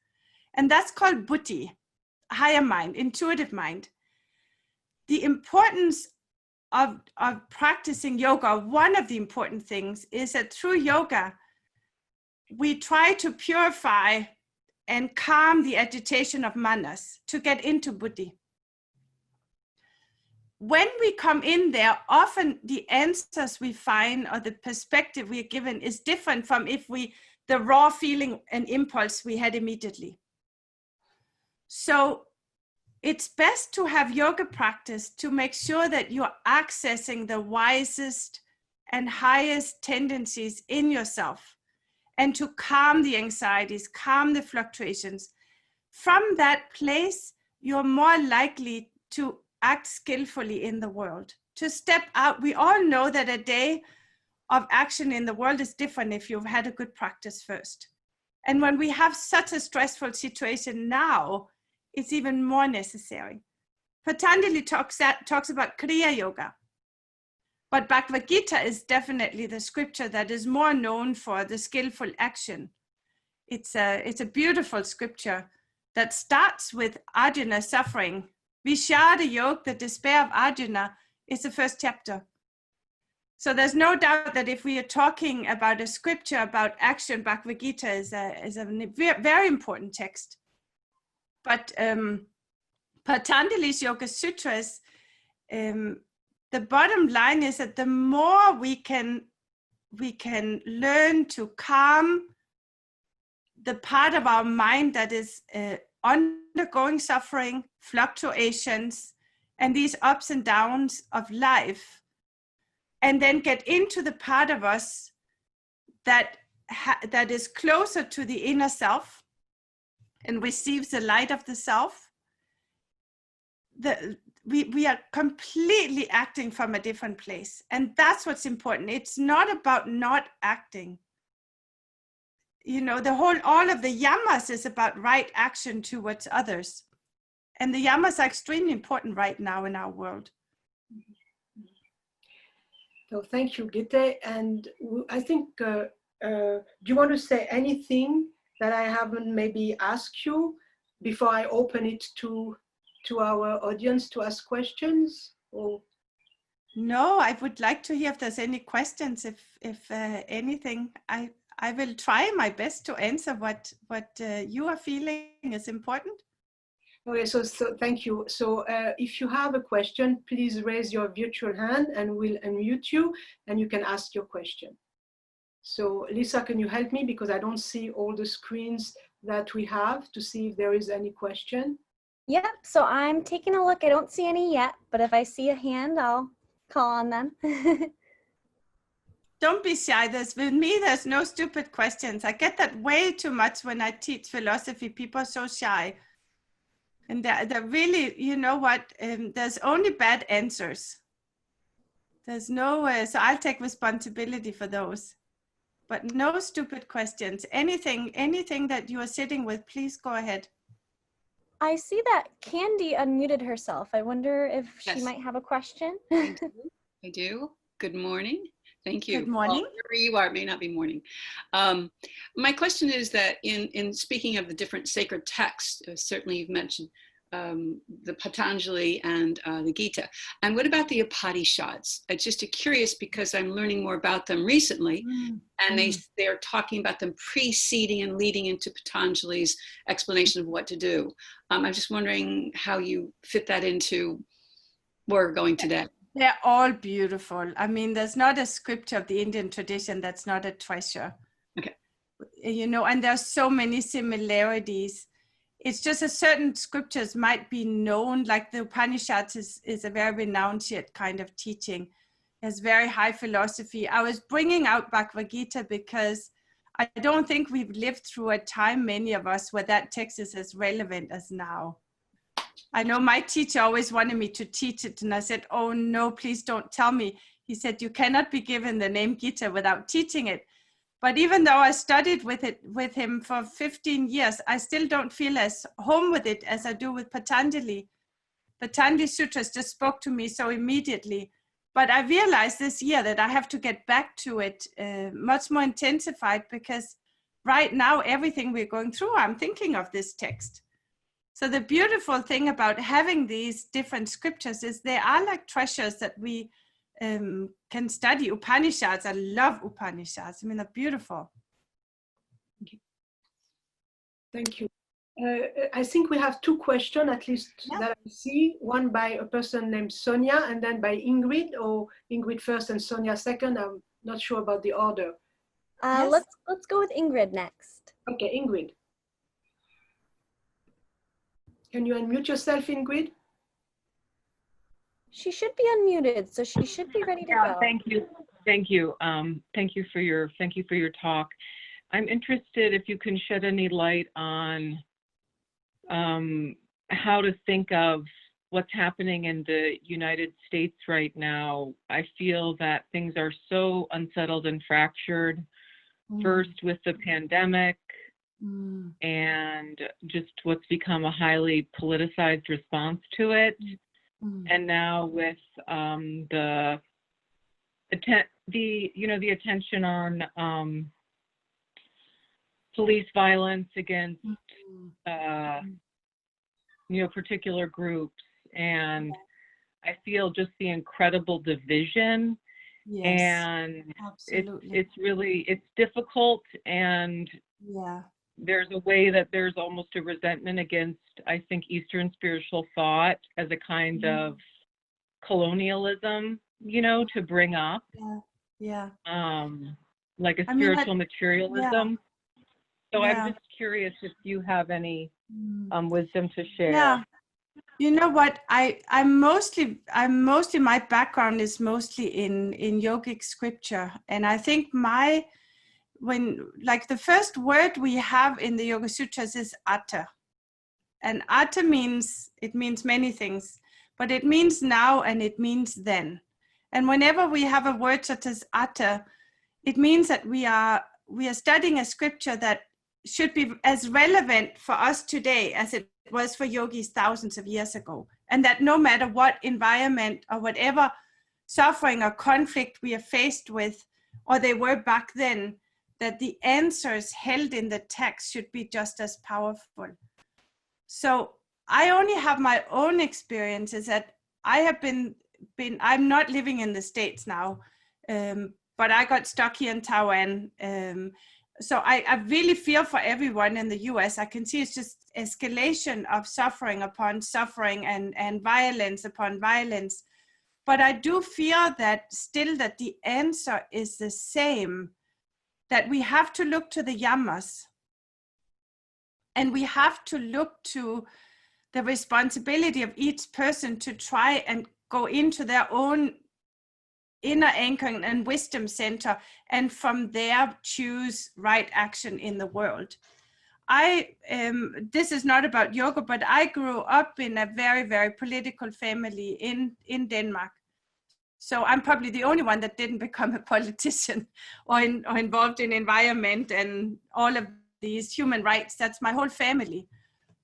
And that's called buddhi, higher mind, intuitive mind. The importance of practicing yoga, one of the important things is that through yoga, we try to purify and calm the agitation of manas to get into buddhi. When we come in there, often the answers we find or the perspective we are given is different from the raw feeling and impulse we had immediately. So it's best to have yoga practice to make sure that you're accessing the wisest and highest tendencies in yourself, and to calm the anxieties, calm the fluctuations. From that place, you're more likely to act skillfully in the world, to step out. We all know that a day of action in the world is different if you've had a good practice first. And when we have such a stressful situation now, it's even more necessary. Patanjali talks about Kriya Yoga, but Bhagavad Gita is definitely the scripture that is more known for the skillful action. It's a beautiful scripture that starts with Arjuna suffering. Vishada Yoga, the despair of Arjuna, is the first chapter. So there's no doubt that if we are talking about a scripture about action, Bhagavad Gita is a very important text. But Patanjali's Yoga Sutras, the bottom line is that the more we can learn to calm the part of our mind that is undergoing suffering, fluctuations, and these ups and downs of life, and then get into the part of us that is closer to the inner self and receives the light of the self, we are completely acting from a different place. And that's what's important. It's not about not acting. You know, all of the yamas is about right action towards others. And the yamas are extremely important right now in our world. So thank you, Gitte. And I think, do you want to say anything that I haven't maybe asked you before I open it to our audience to ask questions? Or? No, I would like to hear if there's any questions. If anything, I will try my best to answer what you are feeling is important. Okay, so thank you. So if you have a question, please raise your virtual hand and we'll unmute you and you can ask your question. So Lisa, can you help me? Because I don't see all the screens that we have to see if there is any question. Yep, so I'm taking a look. I don't see any yet, but if I see a hand, I'll call on them. Don't be shy. With me, there's no stupid questions. I get that way too much when I teach philosophy. People are so shy. And they're really, you know what, there's only bad answers. There's no, so I'll take responsibility for those. But no stupid questions. Anything that you are sitting with, please go ahead. I see that Candy unmuted herself. I wonder if she might have a question. I do. Good morning. Thank you. Good morning. Well, wherever you are, it may not be morning. My question is that in speaking of the different sacred texts, certainly you've mentioned the Patanjali and the Gitte. And what about the Upanishads? It's just curious because I'm learning more about them recently, and they're talking about them preceding and leading into Patanjali's explanation of what to do. I'm just wondering how you fit that into where we're going today. They're all beautiful. I mean, there's not a scripture of the Indian tradition that's not a treasure. Okay. You know, and there's so many similarities. It's just a certain scriptures might be known, like the Upanishads is a very renowned kind of teaching. It's very high philosophy. I was bringing out Bhagavad Gita because I don't think we've lived through a time, many of us, where that text is as relevant as now. I know my teacher always wanted me to teach it, and I said, oh no, please don't tell me. He said, you cannot be given the name Gitte without teaching it. But even though I studied with him for 15 years, I still don't feel as home with it as I do with Patanjali. Patanjali Sutras just spoke to me so immediately. But I realized this year that I have to get back to it much more intensified, because right now, everything we're going through, I'm thinking of this text. So the beautiful thing about having these different scriptures is they are like treasures that we can study. Upanishads, I love Upanishads. I mean, they're beautiful. Thank you. I think we have two questions, at least that I see. One by a person named Sonia, and then by Ingrid, or Ingrid first and Sonia second. I'm not sure about the order. Let's go with Ingrid next. Okay, Ingrid. Can you unmute yourself, Ingrid? She should be unmuted, so she should be ready to Yeah, go. thank you. Thank you. Thank you for your talk. I'm interested if you can shed any light on how to think of what's happening in the United States right now. I feel that things are so unsettled and fractured, first with the pandemic and just what's become a highly politicized response to it. And now with the attention on police violence against particular groups, and I feel just the incredible division. Yes, and absolutely. it's difficult, and there's a way that there's almost a resentment against, I think, Eastern spiritual thought as a kind of colonialism, to bring up. Like a spiritual materialism. So I'm just curious if you have any wisdom to share. Yeah. You know what? I'm mostly my background is mostly in yogic scripture, and I think the first word we have in the Yoga Sutras is atta, and atta means many things, but it means now and it means then. And whenever we have a word such as atta, it means that we are studying a scripture that should be as relevant for us today as it was for yogis thousands of years ago. And that no matter what environment or whatever suffering or conflict we are faced with, or they were back then, that the answers held in the text should be just as powerful. So I only have my own experiences that I have I'm not living in the States now, but I got stuck here in Taiwan. So I really feel for everyone in the US. I can see it's just escalation of suffering upon suffering and violence upon violence. But I do feel that still that the answer is the same, that we have to look to the yamas, and we have to look to the responsibility of each person to try and go into their own inner anchor and wisdom center, and from there choose right action in the world. This is not about yoga, but I grew up in a very, very political family in Denmark. So I'm probably the only one that didn't become a politician or involved in environment and all of these human rights. That's my whole family.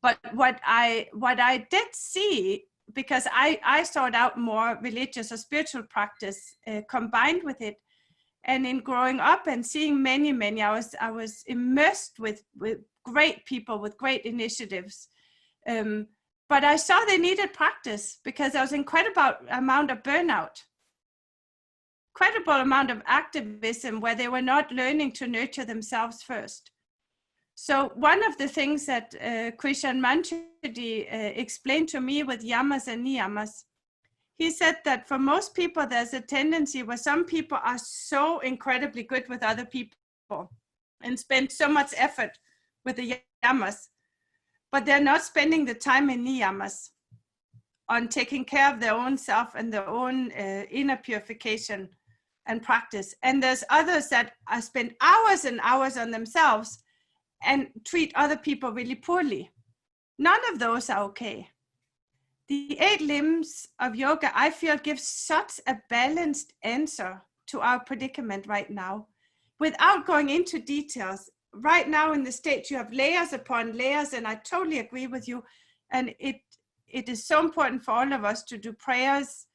But what I did see, because I sought out more religious or spiritual practice combined with it, and in growing up and seeing many, I was immersed with great people with great initiatives. But I saw they needed practice because there was an incredible amount of burnout, incredible amount of activism where they were not learning to nurture themselves first. So one of the things that Krishan Manchudi explained to me with yamas and niyamas, he said that for most people, there's a tendency where some people are so incredibly good with other people and spend so much effort with the yamas, but they're not spending the time in niyamas on taking care of their own self and their own inner purification and practice. And there's others that spend hours and hours on themselves and treat other people really poorly. None of those are okay. The 8 limbs of yoga, I feel, gives such a balanced answer to our predicament right now. Without going into details, right now in the States, you have layers upon layers, and I totally agree with you. And it is so important for all of us to do prayers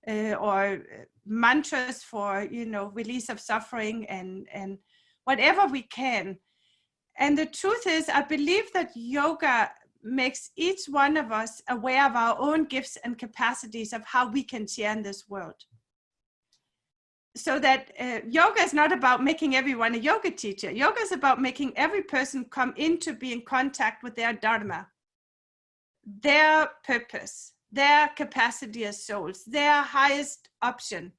or mantras for, release of suffering and whatever we can. And the truth is, I believe that yoga makes each one of us aware of our own gifts and capacities of how we can share in this world. So that yoga is not about making everyone a yoga teacher. Yoga is about making every person come into be in contact with their dharma, their purpose, their capacity as souls, their highest option,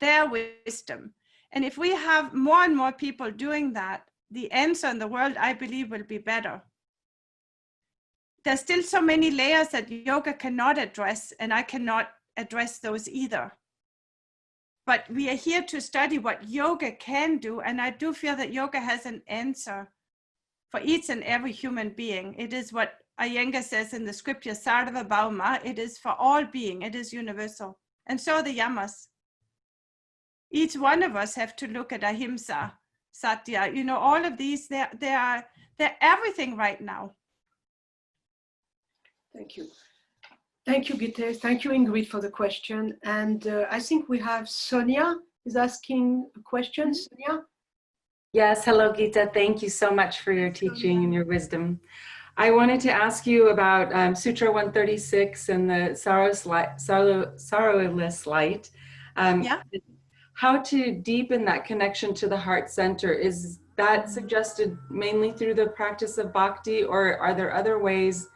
their wisdom. And if we have more and more people doing that, the answer in the world, I believe, will be better. there's still so many layers that yoga cannot address, and I cannot address those either. But we are here to study what yoga can do, and I do feel that yoga has an answer for each and every human being. It is what Iyengar says in the scripture, Sarva Bhauma, it is for all being, it is universal. And so the yamas. Each one of us have to look at ahimsa, satya, you know, all of these, they're everything right now. Thank you. Thank you, Gitte. Thank you, Ingrid, for the question. And I think we have Sonia is asking a question. Sonia? Yes, hello, Gitte. Thank you so much for your teaching and your wisdom. I wanted to ask you about Sutra 136 and the sorrowless light. How to deepen that connection to the heart center. Is that suggested mainly through the practice of bhakti, or are there other ways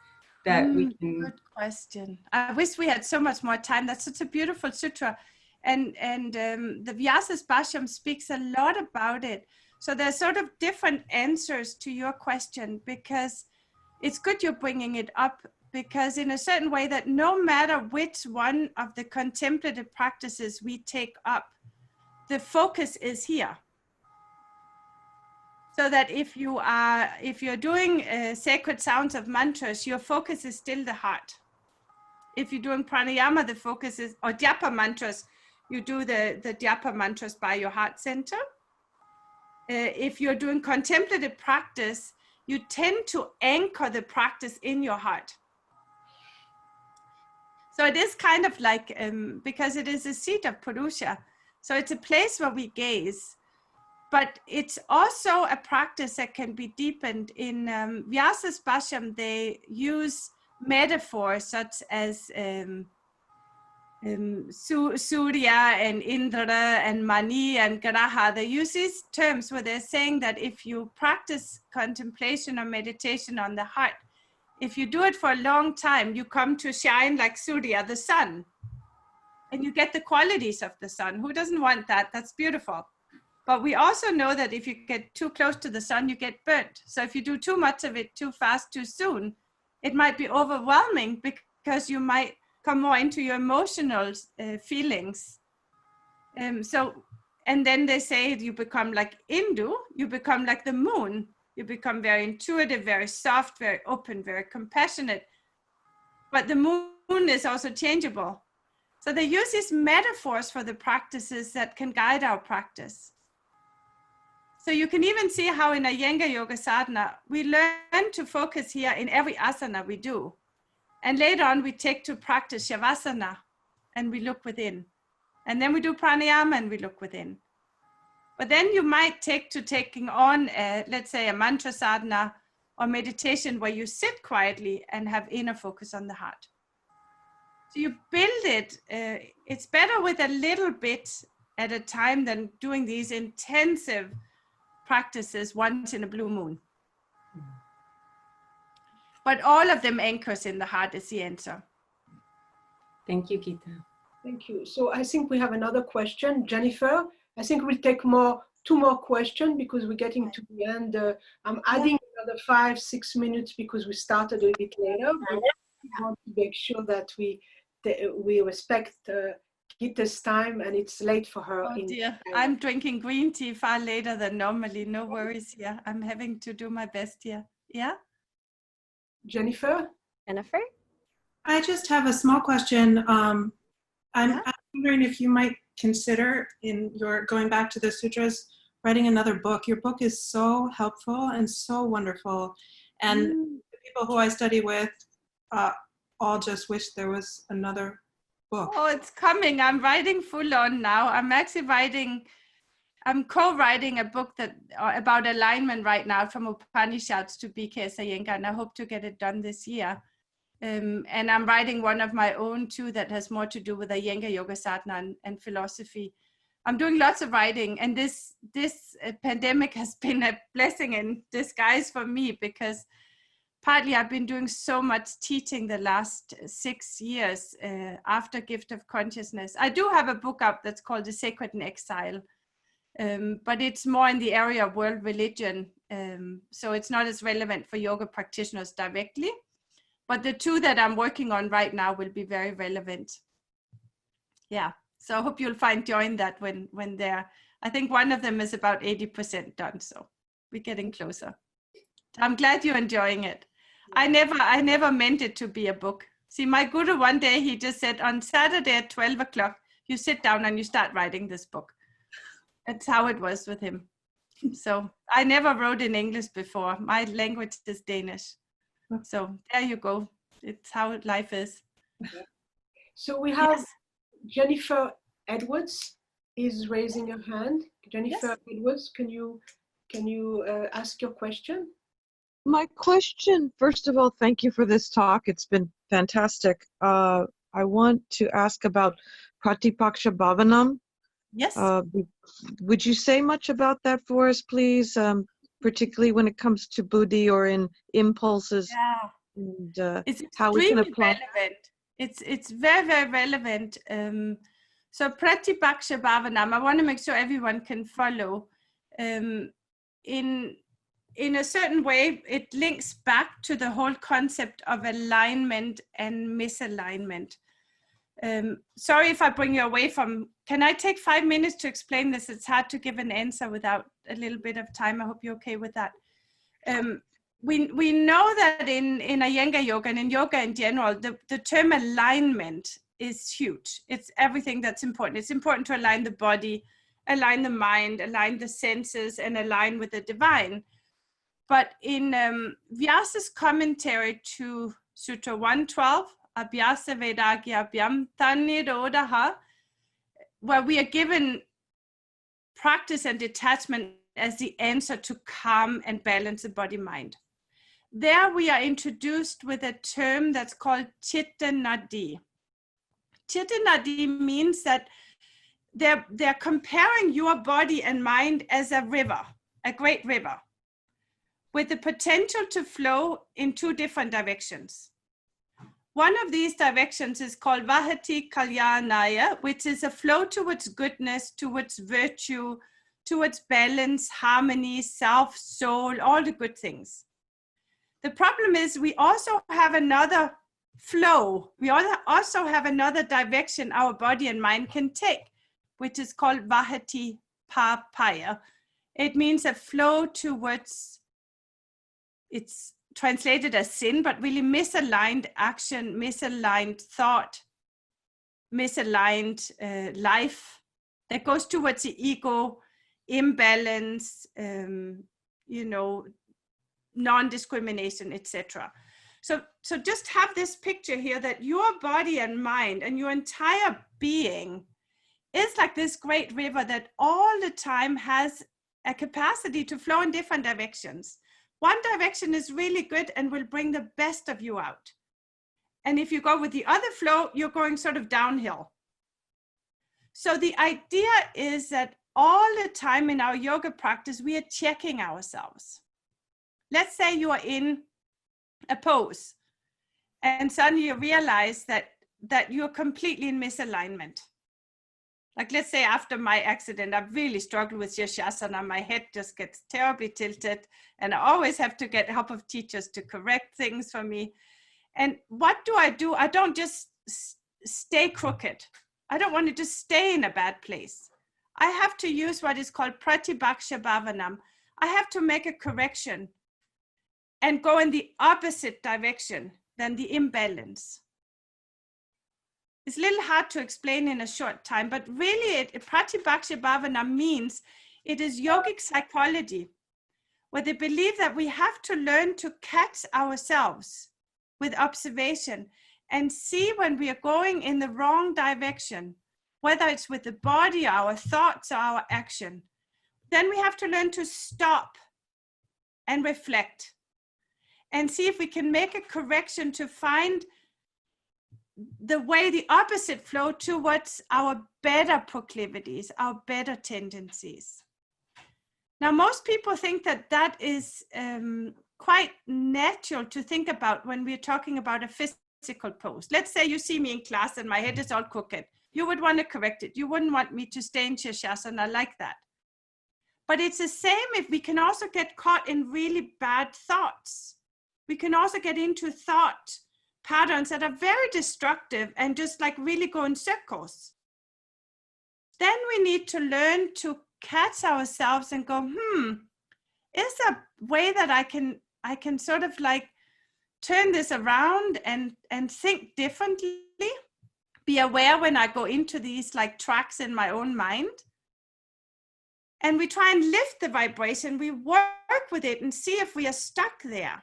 that we can? Good question. I wish we had so much more time. That's such a beautiful sutra. And the Vyasa's Bhashyam speaks a lot about it. So there's sort of different answers to your question, because it's good you're bringing it up, because in a certain way that no matter which one of the contemplative practices we take up, the focus is here. So that if you're doing sacred sounds of mantras, your focus is still the heart. If you're doing pranayama, the focus is, or japa mantras, you do the japa mantras by your heart center. If you're doing contemplative practice, you tend to anchor the practice in your heart. So it is kind of like, because it is a seat of Purusha, so it's a place where we gaze, but it's also a practice that can be deepened. In Vyasa's Bhashyam, they use metaphors such as Surya and Indra and Mani and Graha. They use these terms where they're saying that if you practice contemplation or meditation on the heart, if you do it for a long time, you come to shine like Surya, the sun, and you get the qualities of the sun. Who doesn't want that? That's beautiful. But we also know that if you get too close to the sun, you get burnt. So if you do too much of it too fast, too soon, it might be overwhelming, because you might come more into your emotional feelings. And then they say you become like Indu, you become like the moon. You become very intuitive, very soft, very open, very compassionate. But the moon is also changeable. So they use these metaphors for the practices that can guide our practice. So you can even see how in Iyengar Yoga Sadhana, we learn to focus here in every asana we do. And later on, we take to practice Shavasana, and we look within. And then we do pranayama, and we look within. But then you might take to taking on, let's say, a mantra sadhana or meditation where you sit quietly and have inner focus on the heart. So you build it. It's better with a little bit at a time than doing these intensive practices once in a blue moon. But all of them anchors in the heart is the answer. Thank you, Gitte. Thank you. So I think we have another question. Jennifer, I think we'll take two more questions because we're getting to the end. I'm adding another 5-6 minutes because we started a bit later. But we want to make sure that we respect Gitte's time, and it's late for her. Oh dear, I'm drinking green tea far later than normally. No worries here. I'm having to do my best here. Yeah? Jennifer? Jennifer? I just have a small question. I'm wondering if you might consider, in your going back to the sutras, writing another book. Your book is so helpful and so wonderful. And the people who I study with all just wish there was another book. Oh, it's coming. I'm writing full on now. I'm co-writing a book about alignment right now, from Upanishads to BKS Iyengar, and I hope to get it done this year. And I'm writing one of my own too that has more to do with Iyengar Yoga Sadhana and philosophy. I'm doing lots of writing, and this pandemic has been a blessing in disguise for me, because partly I've been doing so much teaching the last 6 years after Gift of Consciousness. I do have a book up that's called The Sacred in Exile, but it's more in the area of world religion. So it's not as relevant for yoga practitioners directly. But the two that I'm working on right now will be very relevant. Yeah, so I hope you'll find joy in that when they're, I think one of them is about 80% done, so we're getting closer. I'm glad you're enjoying it. I never meant it to be a book. See, my guru one day, he just said, on Saturday at 12 o'clock, you sit down and you start writing this book. That's how it was with him. So I never wrote in English before. My language is Danish. So there you go. It's how life is. So we have Yes. Jennifer Edwards is raising her hand. Jennifer Edwards, can you ask your question? My question, first of all, thank you for this talk. It's been fantastic. I want to ask about Pratipaksha Bhavanam. Yes. Would you say much about that for us, please? Particularly when it comes to buddhi or in impulses, Yeah. and It's how we can extremely apply. relevant. It's very, very relevant. So Pratipaksha Bhavanam, I want to make sure everyone can follow. In a certain way, it links back to the whole concept of alignment and misalignment. Sorry if I bring you away from, can I take 5 minutes to explain this? It's hard to give an answer without a little bit of time. I hope you're okay with that. We know that in Iyengar yoga and in yoga in general, the term alignment is huge. It's everything that's important. It's important to align the body, align the mind, align the senses, and align with the divine. But in Vyasa's commentary to Sutra 112, Abhyasa Vedagya Abhyam Tanirodha, where we are given practice and detachment as the answer to calm and balance the body-mind. There we are introduced with a term that's called Chitta Nadi. Chitta Nadi means that they're comparing your body and mind as a river, a great river, with the potential to flow in two different directions. One of these directions is called Vahati Kalyanaya, which is a flow towards goodness, towards virtue, towards balance, harmony, self, soul, all the good things. The problem is we also have another flow. We also have another direction our body and mind can take, which is called Vahati Papaya. It means a flow towards, it's translated as sin, but really misaligned action, misaligned thought, misaligned life that goes towards the ego, imbalance, non-discrimination, etc. So just have this picture here that your body and mind and your entire being is like this great river that all the time has a capacity to flow in different directions. One direction is really good and will bring the best of you out. And if you go with the other flow, you're going sort of downhill. So the idea is that all the time in our yoga practice, we are checking ourselves. Let's say you are in a pose and suddenly you realize that you're completely in misalignment. Like let's say after my accident, I've really struggled with Shirshasana. My head just gets terribly tilted and I always have to get help of teachers to correct things for me. And what do? I don't just stay crooked. I don't want to just stay in a bad place. I have to use what is called Pratipaksha Bhavanam. I have to make a correction and go in the opposite direction than the imbalance. It's a little hard to explain in a short time, but really Pratipaksha Bhavana means it is yogic psychology, where they believe that we have to learn to catch ourselves with observation and see when we are going in the wrong direction, whether it's with the body, our thoughts, or our action. Then we have to learn to stop and reflect and see if we can make a correction to find the way, the opposite flow towards our better proclivities, our better tendencies. Now, most people think that that is quite natural to think about when we're talking about a physical pose. Let's say you see me in class and my head is all crooked. You would want to correct it. You wouldn't want me to stay in Shirshasana like that. But it's the same if we can also get caught in really bad thoughts. We can also get into thought patterns that are very destructive and just like really go in circles. Then we need to learn to catch ourselves and go, is there a way that I can sort of like turn this around and think differently? Be aware when I go into these like tracks in my own mind. And we try and lift the vibration. We work with it and see if we are stuck there.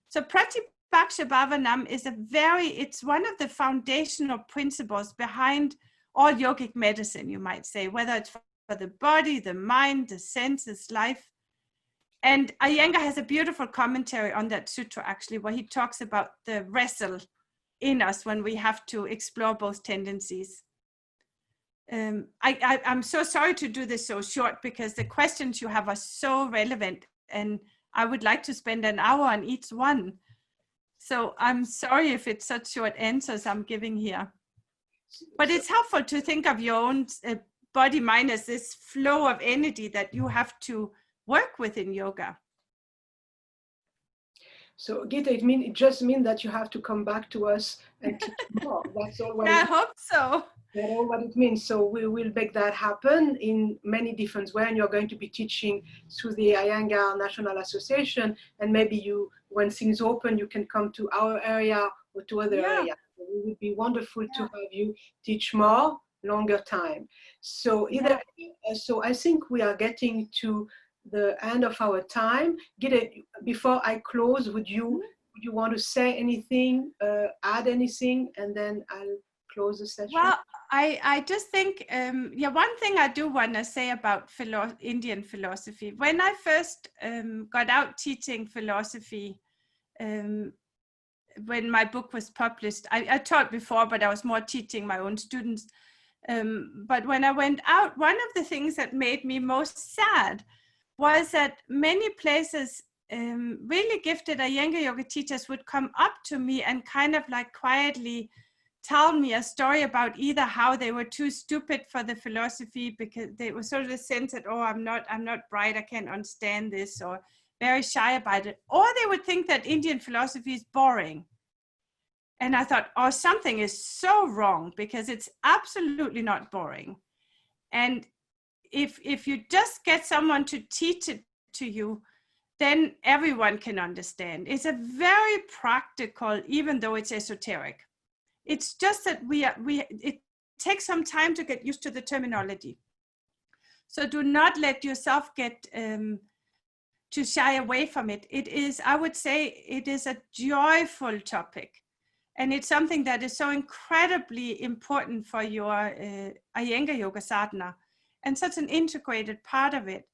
So Pratibhaksha it's one of the foundational principles behind all yogic medicine, you might say, whether it's for the body, the mind, the senses, life. And Iyengar has a beautiful commentary on that sutra, actually, where he talks about the wrestle in us when we have to explore both tendencies. I'm so sorry to do this so short because the questions you have are so relevant and I would like to spend an hour on each one. So I'm sorry if it's such short answers I'm giving here. But it's helpful to think of your own body mind as this flow of energy that you have to work with in yoga. So Gitte, it just means that you have to come back to us and teach more. That's all. I hope so. That's all what it means. So we will make that happen in many different ways. And you're going to be teaching through the Iyengar National Association. And maybe you, when things open, you can come to our area or to other areas. It would be wonderful to have you teach more, longer time. So so I think we are getting to the end of our time. Gitte, before I close, would you want to say anything, add anything, and then I'll close the session? Well, I just think, one thing I do want to say about Indian philosophy. When I first got out teaching philosophy, when my book was published, I taught before, but I was more teaching my own students. But when I went out, one of the things that made me most sad was that many places, really gifted Iyengar yoga teachers would come up to me and kind of like quietly tell me a story about either how they were too stupid for the philosophy because they were sort of the sense that, oh, I'm not bright, I can't understand this, or very shy about it. Or they would think that Indian philosophy is boring. And I thought, oh, something is so wrong because it's absolutely not boring. And if you just get someone to teach it to you, then everyone can understand. It's a very practical, even though it's esoteric. It's just that it takes some time to get used to the terminology. So do not let yourself get to shy away from it. It is, I would say, it is a joyful topic. And it's something that is so incredibly important for your Iyengar yoga sadhana, and such an integrated part of it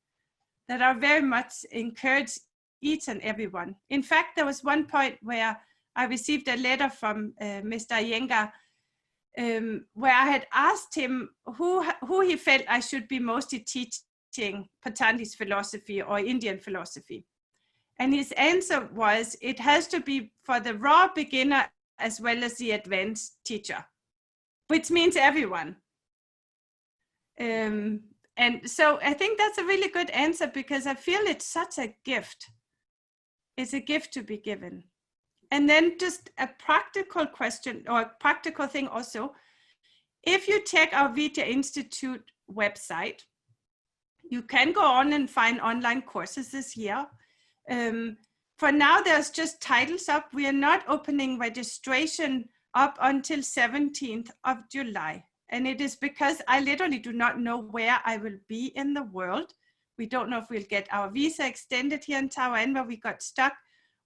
that I very much encourage each and everyone. In fact, there was one point where I received a letter from Mr. Iyengar where I had asked him who he felt I should be mostly teaching Patanjali's philosophy or Indian philosophy. And his answer was, it has to be for the raw beginner as well as the advanced teacher, which means everyone. And so I think that's a really good answer because I feel it's such a gift. It's a gift to be given. And then just a practical question or a practical thing also. If you check our Vidya Institute website, you can go on and find online courses this year. For now, there's just titles up. We are not opening registration up until 17th of July. And it is because I literally do not know where I will be in the world. We don't know if we'll get our visa extended here in Taiwan where we got stuck,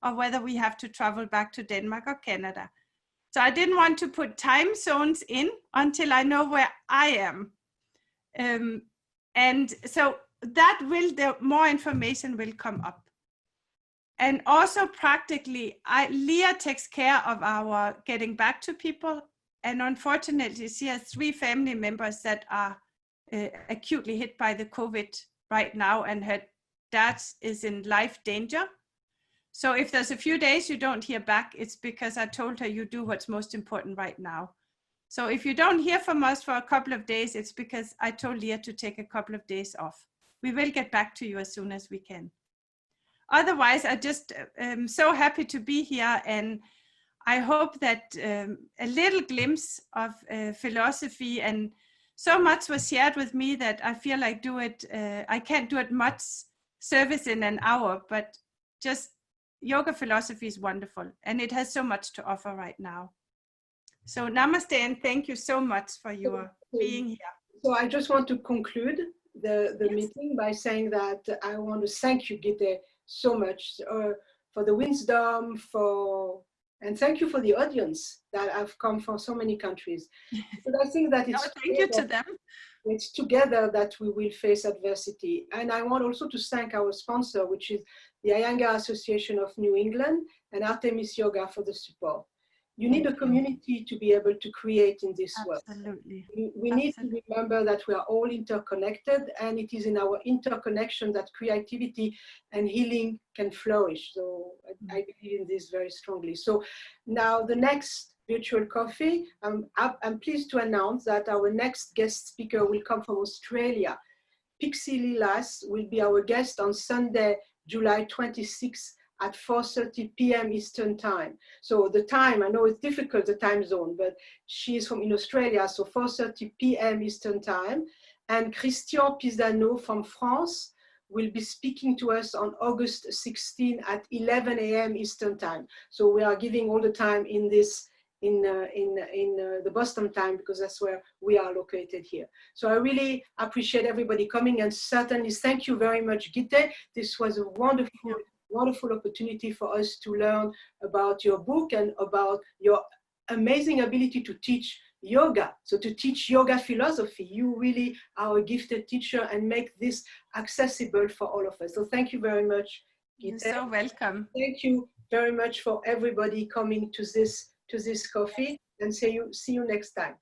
or whether we have to travel back to Denmark or Canada. So I didn't want to put time zones in until I know where I am. And so that more information will come up. And also practically, Leah takes care of our getting back to people. And unfortunately, she has 3 family members that are acutely hit by the COVID right now, and her dad is in life danger. So if there's a few days you don't hear back, it's because I told her you do what's most important right now. So if you don't hear from us for a couple of days, it's because I told Leah to take a couple of days off. We will get back to you as soon as we can. Otherwise, I just am so happy to be here, and I hope that a little glimpse of philosophy, and so much was shared with me that I feel like I can't do it much service in an hour, but just yoga philosophy is wonderful and it has so much to offer right now. So namaste and thank you so much for your being here. So I just want to conclude the Yes. meeting by saying that I want to thank you, Gitte, so much for the wisdom, and thank you for the audience that have come from so many countries. But I think that Thank you to them. It's together that we will face adversity. And I want also to thank our sponsor, which is the Iyengar Association of New England and Artemis Yoga for the support. You need a community to be able to create in this world. Absolutely. We need to remember that we are all interconnected, and it is in our interconnection that creativity and healing can flourish. So I believe in this very strongly. So now the next virtual coffee, I'm pleased to announce that our next guest speaker will come from Australia. Pixie Lilas will be our guest on Sunday, July 26th at 4:30 p.m. Eastern time. So the time, I know it's difficult, the time zone, but she is in Australia, so 4:30 p.m. Eastern time. And Christian Pisano from France will be speaking to us on August 16 at 11 a.m. Eastern time. So we are giving all the time in this, in the Boston time, because that's where we are located here. So I really appreciate everybody coming, and certainly thank you very much, Gitte. This was a wonderful opportunity for us to learn about your book and about your amazing ability to teach yoga. So to teach yoga philosophy, you really are a gifted teacher and make this accessible for all of us. So thank you very much, Gitte. You're so welcome. Thank you very much for everybody coming to this coffee, and see you next time.